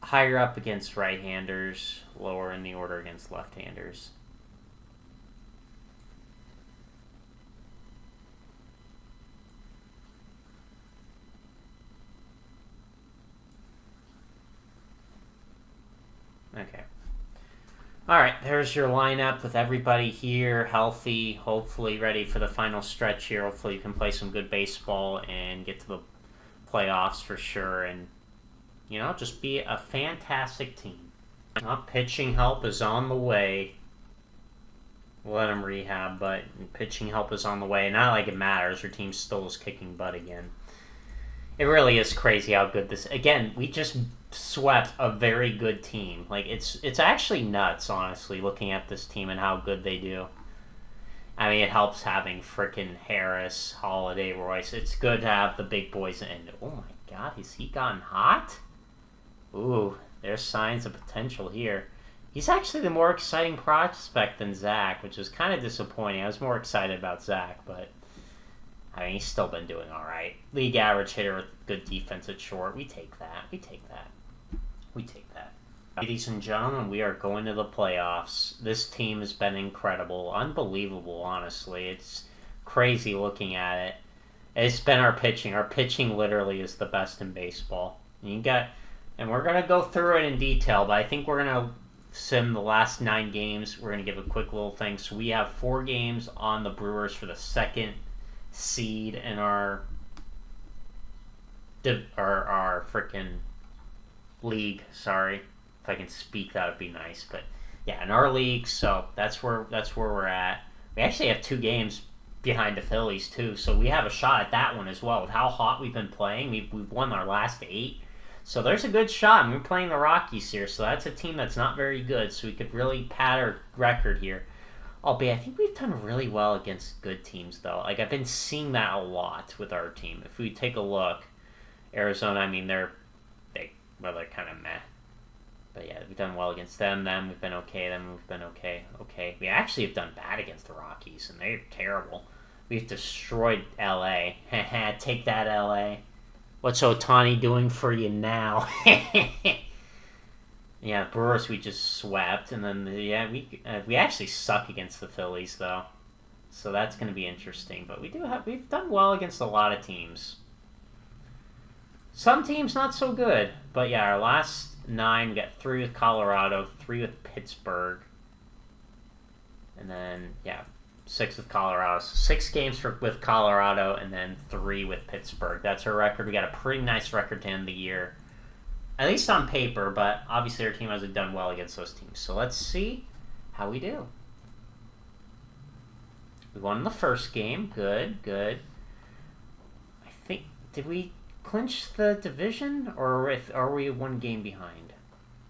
Higher up against right-handers, lower in the order against left-handers. Okay. Alright, there's your lineup with everybody here, healthy, hopefully ready for the final stretch here. Hopefully you can play some good baseball and get to the playoffs for sure, and, just be a fantastic team. Pitching help is on the way. We'll let him rehab, but pitching help is on the way. Not like it matters. Your team still is kicking butt again. It really is crazy how good this... Again, we just swept a very good team. Like, it's actually nuts, honestly, looking at this team and how good they do. I mean, it helps having frickin' Harris, Holiday, Royce. It's good to have the big boys. And oh my god, has he gotten hot? Ooh, there's signs of potential here. He's actually the more exciting prospect than Zach, which is kind of disappointing. I was more excited about Zach, but I mean, he's still been doing all right. League average hitter with good defense at short. We take that. We take that. We take that. Ladies and gentlemen, we are going to the playoffs. This team has been incredible. Unbelievable, honestly. It's crazy looking at it. It's been our pitching. Our pitching literally is the best in baseball. And we're going to go through it in detail, but I think we're going to sim the last 9 games. We're going to give a quick little thing. So we have 4 games on the Brewers for the second seed in our freaking league. Sorry. If I can speak, that would be nice. But yeah, in our league, so that's where we're at. We actually have 2 games behind the Phillies too, so we have a shot at that one as well. With how hot we've been playing, we've won our last 8, so there's a good shot. And we're playing the Rockies here, so that's a team that's not very good. So we could really pad our record here. Albeit, I think we've done really well against good teams, though. Like, I've been seeing that a lot with our team. If we take a look, Arizona, I mean, they're kind of meh. But yeah, we've done well against them. Then we've been okay. Then we've been okay. Okay. We actually have done bad against the Rockies, and they're terrible. We've destroyed LA. Take that, LA. What's Ohtani doing for you now? Yeah, Brewers we just swept, and then we actually suck against the Phillies though, so that's going to be interesting. But we've done well against a lot of teams. Some teams not so good, but yeah, our last 9, we got 3 with Colorado, 3 with Pittsburgh, and then 6 with Colorado. So 6 games with Colorado, and then 3 with Pittsburgh. That's our record. We got a pretty nice record to end the year. At least on paper, but obviously our team hasn't done well against those teams. So let's see how we do. We won the first game. Good. I think, did we clinch the division? Or are we 1 game behind?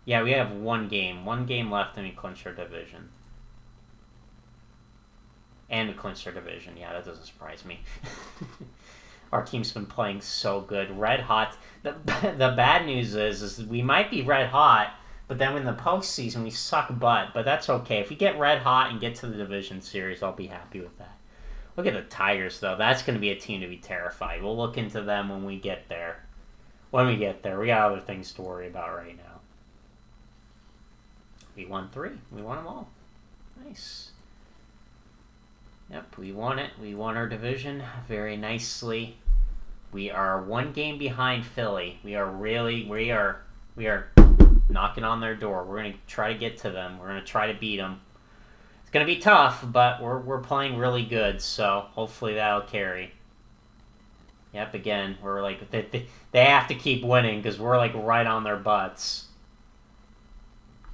Yeah, we have 1 game. 1 game left and we clinch our division. And we clinched our division. Yeah, that doesn't surprise me. Our team's been playing so good. Red hot. The bad news is we might be red hot, but then in the postseason we suck butt. But that's okay. If we get red hot and get to the division series, I'll be happy with that. Look at the Tigers, though. That's going to be a team to be terrified. We'll look into them when we get there. We got other things to worry about right now. We won 3. We won them all. Nice. Yep, we won it. We won our division very nicely. We are 1 game behind Philly. We are knocking on their door. We're going to try to get to them. We're going to try to beat them. It's going to be tough, but we're playing really good, so hopefully that'll carry. Yep, again, we're like, they have to keep winning because we're like right on their butts.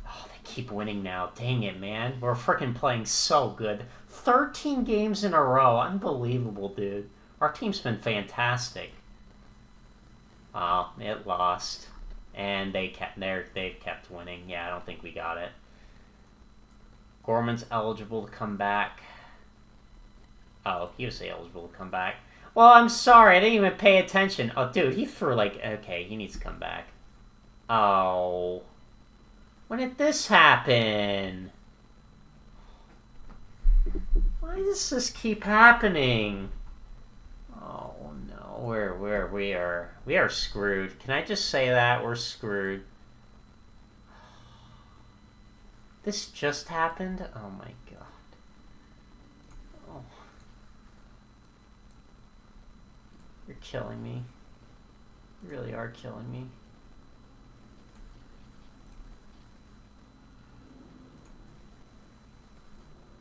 Oh, they keep winning now. Dang it, man. We're freaking playing so good. 13 games in a row. Unbelievable, dude. Our team's been fantastic. It lost. And they've kept winning. Yeah, I don't think we got it. Gorman's eligible to come back. Oh, he was eligible to come back. Well, I'm sorry. I didn't even pay attention. Oh, dude, he threw okay, he needs to come back. Oh. When did this happen? Why does this keep happening? Oh no, we are screwed. Can I just say that? We're screwed. This just happened? Oh my god. Oh. You're killing me. You really are killing me.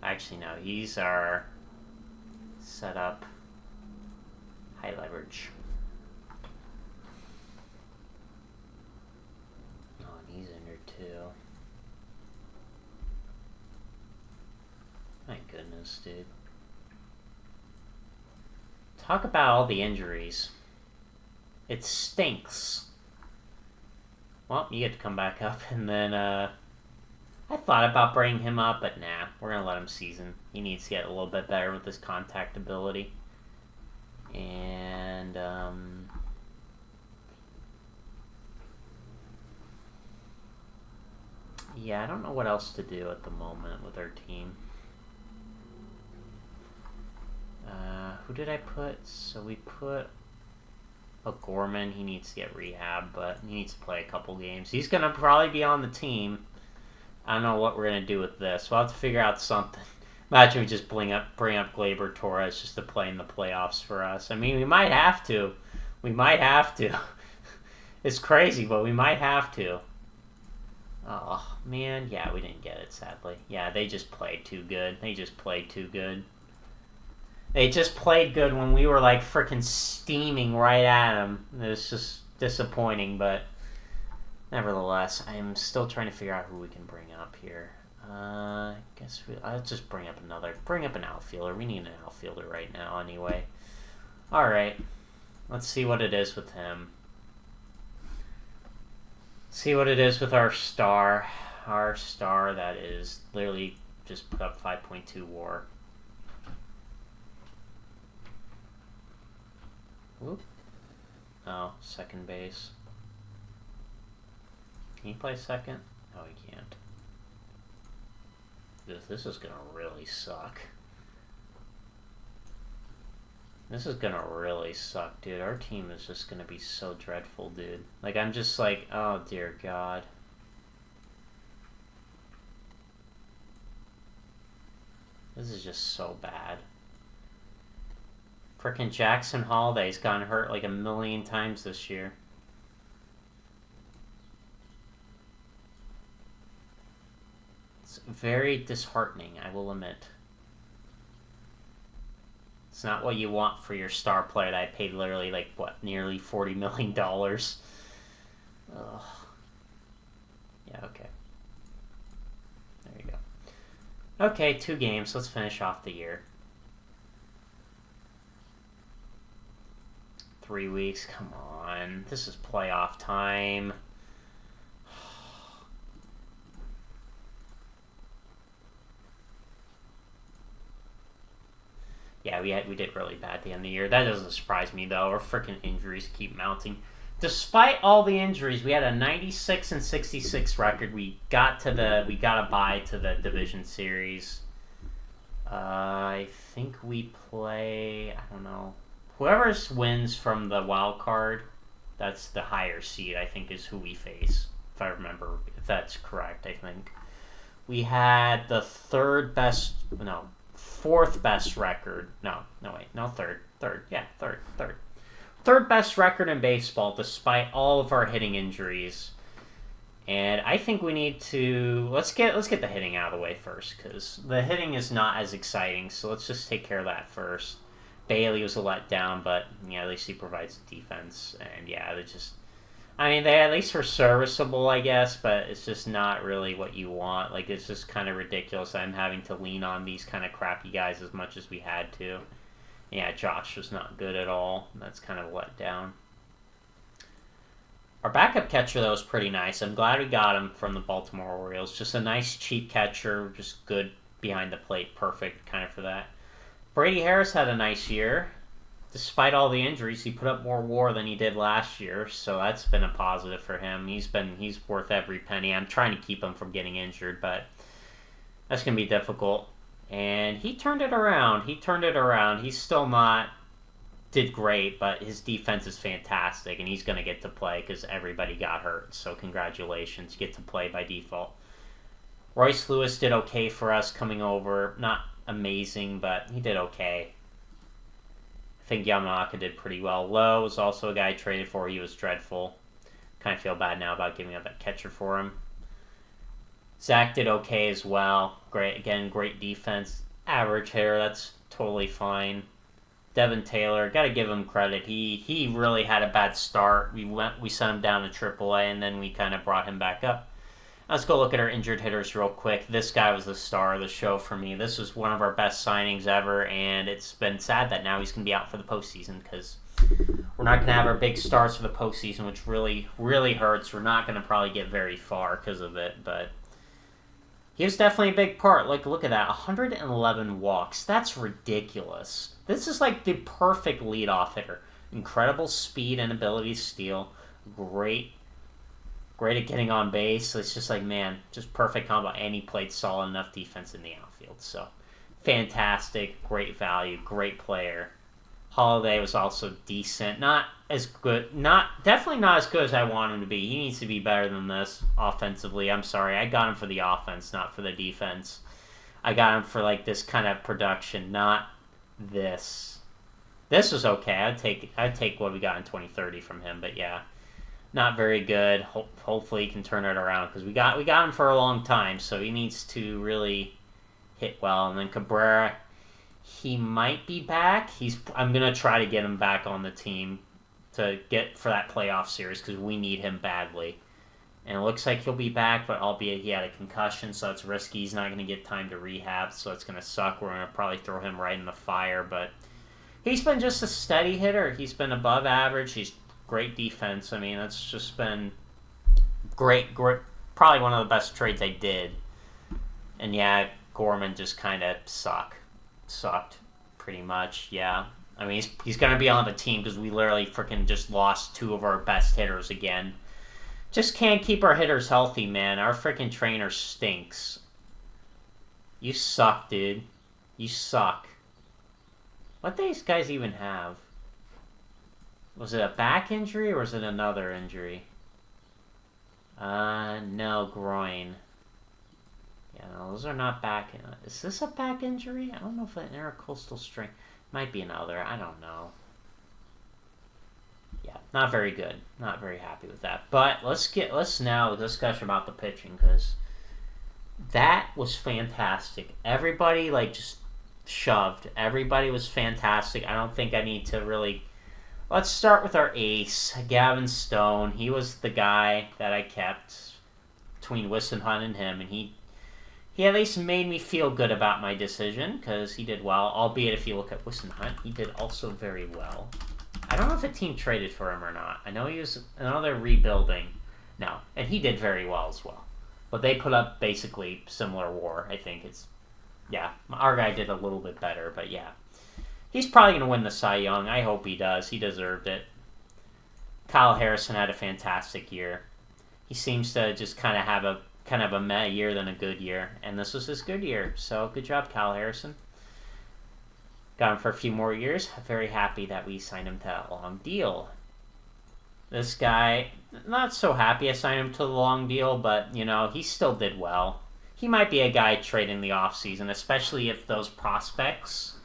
Actually, no. These are set up high leverage. Oh, and he's in there too. My goodness, dude. Talk about all the injuries. It stinks. Well, you get to come back up, and then, I thought about bringing him up, but nah, we're going to let him season. He needs to get a little bit better with his contact ability. And, yeah, I don't know what else to do at the moment with our team. Who did I put? So we put Gorman. He needs to get rehab, but he needs to play a couple games. He's going to probably be on the team. I don't know what we're going to do with this. We'll have to figure out something. Imagine we just bring up Gleyber Torres just to play in the playoffs for us. I mean, we might have to. It's crazy, but we might have to. Oh, man. Yeah, we didn't get it, sadly. Yeah, they just played too good. They just played good when we were, like, freaking steaming right at them. It was just disappointing, but nevertheless, I'm still trying to figure out who we can bring up here. I guess I'll just bring up an outfielder. We need an outfielder right now anyway. Alright. Let's see what it is with him. See what it is with our star. Our star that is literally just put up 5.2 WAR. Whoop. Oh, second base. Can he play second? No, he can't. This is gonna really suck. This is gonna really suck, dude. Our team is just gonna be so dreadful, dude. Like, I'm just like, oh dear God. This is just so bad. Frickin' Jackson Holliday's gotten hurt like 1,000,000 times this year. It's very disheartening, I will admit. It's not what you want for your star player that I paid literally, like, what, nearly $40 million? Ugh. Yeah, okay. There you go. Okay, 2 games. Let's finish off the year. 3 weeks. Come on. This is playoff time. Yeah, we did really bad at the end of the year. That doesn't surprise me, though. Our freaking injuries keep mounting. Despite all the injuries, we had a 96-66 record. We got a bye to the division series. I think we play, I don't know. Whoever wins from the wild card, that's the higher seed, I think, is who we face. If I remember, if that's correct, I think. We had the third best, no, fourth best record. Third. Third best record in baseball, despite all of our hitting injuries. And I think we need to let's get the hitting out of the way first, because the hitting is not as exciting. So let's just take care of that first. Bailey was a letdown, but yeah, at least he provides defense. And yeah, they at least were serviceable, I guess, but it's just not really what you want. Like, it's just kind of ridiculous. I'm having to lean on these kind of crappy guys as much as we had to. Yeah, Josh was not good at all. That's kind of a letdown. Our backup catcher, though, is pretty nice. I'm glad we got him from the Baltimore Orioles. Just a nice, cheap catcher, just good behind the plate. Perfect kind of for that. Brady Harris had a nice year. Despite all the injuries, he put up more WAR than he did last year, so that's been a positive for him. He's worth every penny. I'm trying to keep him from getting injured, but that's going to be difficult. And he turned it around. He's still not did great, but his defense is fantastic, and he's going to get to play because everybody got hurt. So congratulations, you get to play by default. Royce Lewis did okay for us coming over. Not amazing, but he did okay. I think Yamanaka did pretty well. Lowe was also a guy I traded for. He was dreadful. Kind of feel bad now about giving up that catcher for him. Zach did okay as well. Great defense. Average hitter, that's totally fine. Devin Taylor, got to give him credit. He really had a bad start. We sent him down to AAA, and then we kind of brought him back up. Let's go look at our injured hitters real quick. This guy was the star of the show for me. This was one of our best signings ever, and it's been sad that now he's going to be out for the postseason because we're not going to have our big stars for the postseason, which really, really hurts. We're not going to probably get very far because of it, but He was definitely a big part. Like, look at that. 111 walks. That's ridiculous. This is like the perfect leadoff hitter. Incredible speed and ability to steal. Great at getting on base. It's just like, man, just perfect combo. And he played solid enough defense in the outfield. So, fantastic. Great value. Great player. Holiday was also decent. Not as good. Definitely not as good as I want him to be. He needs to be better than this offensively. I'm sorry. I got him for the offense, not for the defense. I got him for like this kind of production, not this. This was okay. I'd take what we got in 2030 from him, but yeah, not very good. Hopefully he can turn it around because we got him for a long time, so he needs to really hit well. And then Cabrera, he might be back. I'm gonna try to get him back on the team to get for that playoff series because we need him badly. And it looks like he'll be back, but albeit he had a concussion, so it's risky. He's not going to get time to rehab, so it's going to suck. We're going to probably throw him right in the fire, but he's been just a steady hitter. He's been above average. He's great defense. I mean, it's just been great. Probably one of the best trades I did. And yeah, Gorman just kind of sucked pretty much. Yeah, I mean he's going to be on the team because we literally freaking just lost two of our best hitters again. Just can't keep our hitters healthy, man. Our freaking trainer stinks. You suck, dude. You suck. What do these guys even have? Was it a back injury or was it another injury? No, groin. Yeah, no, those are not back. Is this a back injury? I don't know if an intercostal strain. Might be another. I don't know. Yeah, not very good. Not very happy with that. But let's now discuss about the pitching because that was fantastic. Everybody just shoved. Everybody was fantastic. I don't think I need to really. Let's start with our ace, Gavin Stone. He was the guy that I kept between Wissenhunt and him, and he at least made me feel good about my decision because he did well. Albeit, if you look at Wissenhunt, he did also very well. I don't know if a team traded for him or not. I know he was another rebuilding. No, and he did very well as well. But they put up basically similar WAR. I think our guy did a little bit better, but yeah. He's probably going to win the Cy Young. I hope he does. He deserved it. Kyle Harrison had a fantastic year. He seems to just kind of have a meh year than a good year, and this was his good year. So good job, Kyle Harrison. Got him for a few more years. Very happy that we signed him to that long deal. This guy, not so happy I signed him to the long deal, but, he still did well. He might be a guy traded in the offseason, especially if those prospects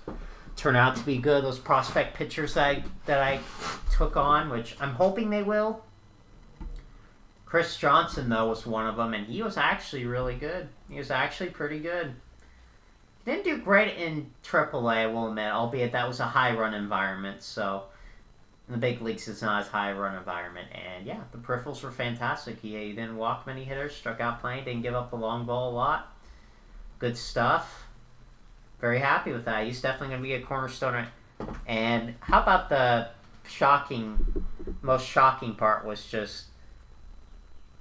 turn out to be good. Those prospect pitchers that I took on, which I'm hoping they will. Chris Johnson, though, was one of them, and he was actually really good. He was actually pretty good. Didn't do great in AAA, I will admit, albeit that was a high-run environment, so in the big leagues it's not as high-run environment. And yeah, the peripherals were fantastic. He didn't walk many hitters, struck out plenty, didn't give up the long ball a lot. Good stuff. Very happy with that. He's definitely going to be a cornerstone. And how about the most shocking part was just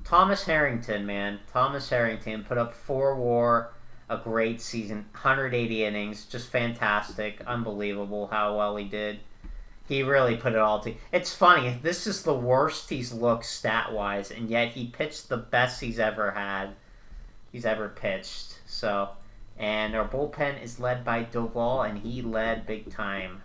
Thomas Harrington, man. Thomas Harrington put up 4 WAR. A great season, 180 innings, just fantastic, unbelievable how well he did. He really put it all together. It's funny, this is the worst he's looked stat-wise, and yet he pitched the best he's ever pitched. So, and our bullpen is led by Doval, and he led big time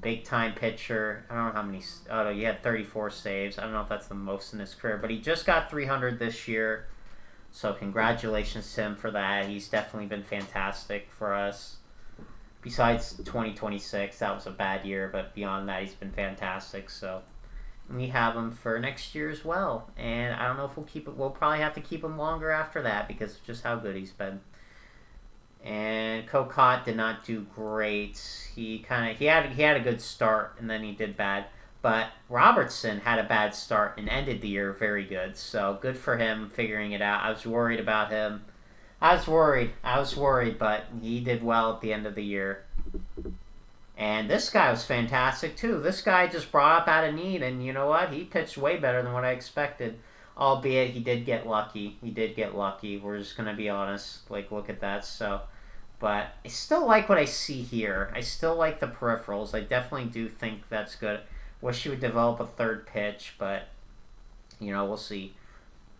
pitcher. I don't know how many. Oh, he had 34 saves. I don't know if that's the most in his career, but he just got 300 this year. So congratulations to him for that. He's definitely been fantastic for us. Besides 2026, that was a bad year, but beyond that, he's been fantastic. So we have him for next year as well. And I don't know if we'll keep it. We'll probably have to keep him longer after that because of just how good he's been. And Kokot did not do great. He had a good start and then he did bad. But Robertson had a bad start and ended the year very good. So good for him figuring it out. I was worried about him. I was worried, but he did well at the end of the year. And this guy was fantastic too. This guy just brought up out of need, and you know what? He pitched way better than what I expected. Albeit he did get lucky. He did get lucky. We're just gonna be honest. Like, look at that. So, but I still like what I see here. I still like the peripherals. I definitely do think that's good. Wish he would develop a third pitch, but we'll see.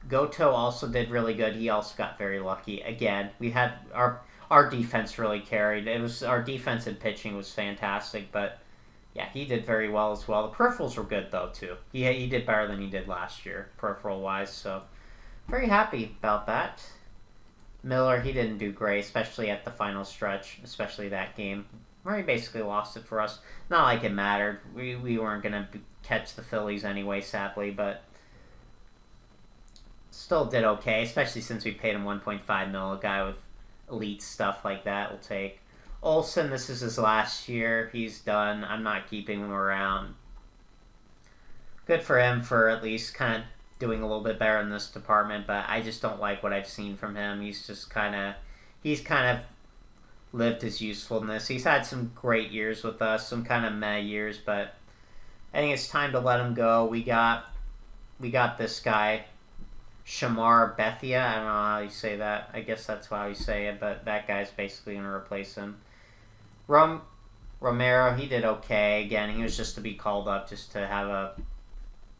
Goto also did really good. He also got very lucky. Again, we had our defense really carried. It was our defense and pitching was fantastic, but yeah, he did very well as well. The peripherals were good though too. He did better than he did last year, peripheral wise. So very happy about that. Miller, he didn't do great, especially at the final stretch, especially that game where he basically lost it for us. Not like it mattered. We weren't gonna catch the Phillies anyway, sadly, but still did okay, especially since we paid him 1.5 mil. A guy with elite stuff like that will take. Olsen, this is his last year. He's done. I'm not keeping him around. Good for him for at least kind of doing a little bit better in this department, but I just don't like what I've seen from him. He's kind of lived his usefulness. He's had some great years with us, some kind of meh years, but I think it's time to let him go. We got this guy, Shamar Bethia. I don't know how you say that. I guess that's how you say it, but that guy's basically going to replace him. Romero, he did okay. Again, he was just to be called up just to have a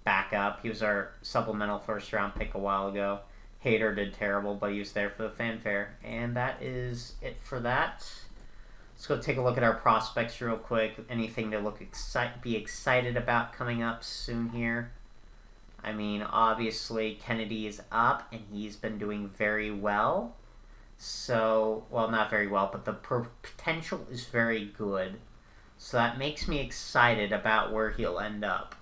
backup. He was our supplemental first-round pick a while ago. Hader did terrible, but he was there for the fanfare. And that is it for that. Let's go take a look at our prospects real quick. Anything to be excited about coming up soon here? I mean, obviously, Kennedy is up, and he's been doing very well. So, well, not very well, but the potential is very good. So that makes me excited about where he'll end up,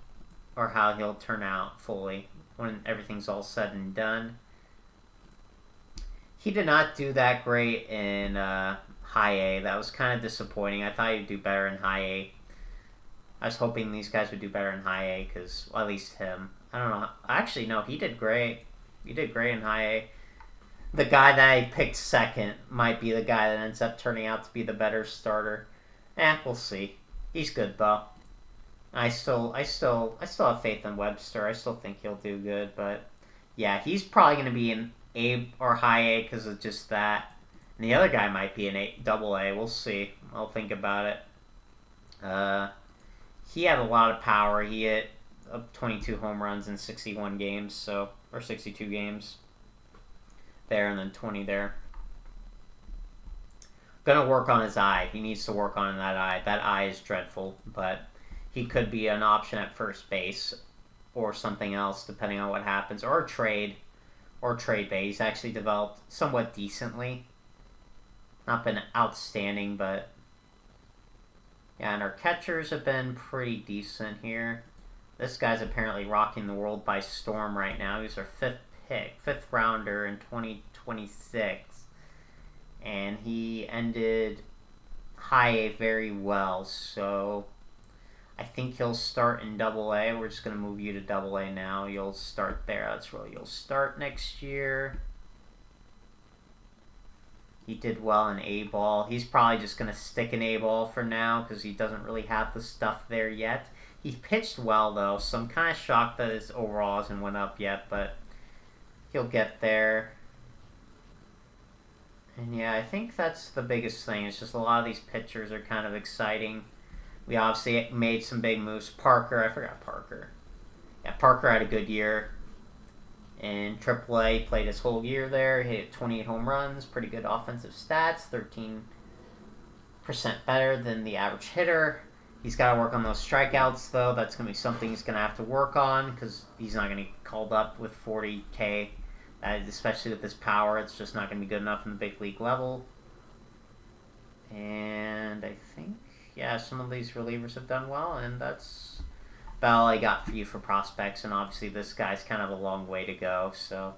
or how he'll turn out fully when everything's all said and done. He did not do that great in High A. That was kind of disappointing. I thought he'd do better in High A. I was hoping these guys would do better in High A, because, well, at least him. I don't know. Actually, no, he did great. He did great in High A. The guy that I picked second might be the guy that ends up turning out to be the better starter. We'll see. He's good, though. I still have faith in Webster. I still think he'll do good, but yeah, he's probably going to be in A or High A because of just that. And the other guy might be in Double A. We'll see. I'll think about it. He had a lot of power. He hit 22 home runs in 61 games, or 62 games. There and then 20 there. Gonna work on his eye. He needs to work on that eye. That eye is dreadful, but he could be an option at first base or something else depending on what happens, or trade bait. He's actually developed somewhat decently. Not been outstanding, but yeah, and our catchers have been pretty decent here. This guy's apparently rocking the world by storm right now. He's our fifth rounder in 2026. And he ended High A very well, so I think he'll start in Double A. We're just going to move you to Double A now. You'll start there. That's where you'll start next year. He did well in A-ball. He's probably just going to stick in A-ball for now because he doesn't really have the stuff there yet. He pitched well, though, so I'm kind of shocked that his overall hasn't went up yet, but he'll get there. And yeah, I think that's the biggest thing. It's just a lot of these pitchers are kind of exciting. We obviously made some big moves. Parker, I forgot Parker. Yeah, Parker had a good year. In AAA, played his whole year there. He hit 28 home runs, pretty good offensive stats, 13% better than the average hitter. He's got to work on those strikeouts, though. That's going to be something he's going to have to work on because he's not going to get called up with 40K. Especially with his power, it's just not going to be good enough in the big league level. And I think, yeah, some of these relievers have done well, and that's about all I got for you for prospects. And obviously this guy's kind of a long way to go, so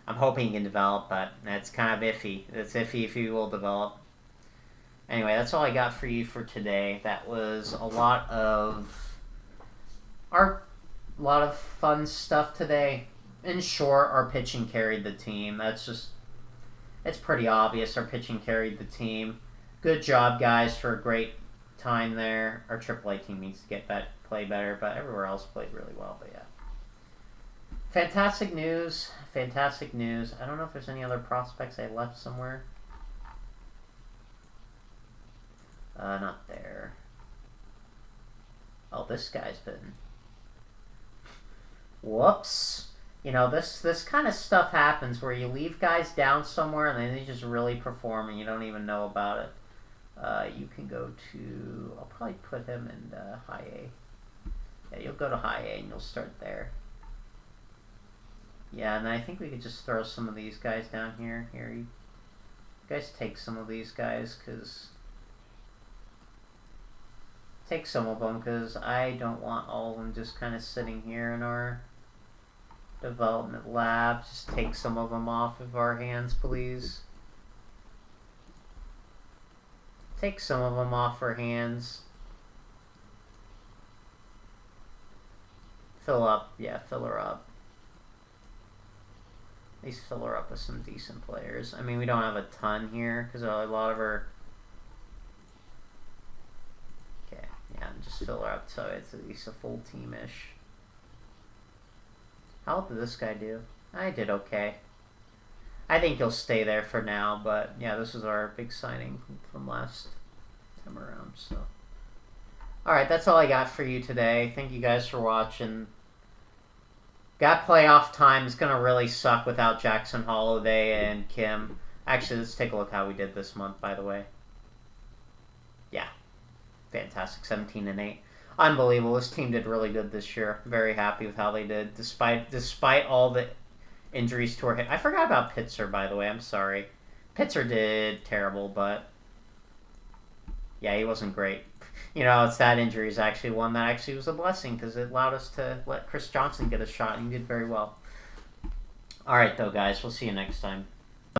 I'm hoping he can develop, but that's kind of iffy. It's iffy if he will develop. Anyway, that's all I got for you for today. That was a lot of fun stuff today. In short, our pitching carried the team. It's pretty obvious our pitching carried the team. Good job, guys, for a great time there. Our AAA team needs to play better, but everywhere else played really well. But yeah. fantastic news. Fantastic news. I don't know if there's any other prospects I left somewhere. Not there. Oh, this guy's been... Whoops. You know, this kind of stuff happens where you leave guys down somewhere and then they just really perform and you don't even know about it. You can go to... I'll probably put him in high A. Yeah, you'll go to high A and you'll start there. Yeah, and I think we could just throw some of these guys down here. Here, you guys take some of these guys, because... Take some of them, because I don't want all of them just kind of sitting here in our development lab. Just take some of them off of our hands, please. Take some of them off our hands. Fill up. Yeah, fill her up. At least fill her up with some decent players. I mean, we don't have a ton here, because a lot of her... Okay, yeah, just fill her up so it's at least a full team-ish. How did this guy do? I did okay. I think he'll stay there for now, but yeah, this was our big signing from last time around, so. Alright, that's all I got for you today. Thank you guys for watching. Got playoff time. It's going to really suck without Jackson Holiday and Kim. Actually, let's take a look how we did this month, by the way. Yeah. Fantastic. 17-8. Unbelievable. This team did really good this year. Very happy with how they did, despite all the injuries to our hit. I forgot about Pitzer, by the way. I'm sorry. Pitzer did terrible, but yeah, he wasn't great. You know, it's that injury is actually one that actually was a blessing because it allowed us to let Chris Johnson get a shot, and he did very well. All right, though, guys. We'll see you next time.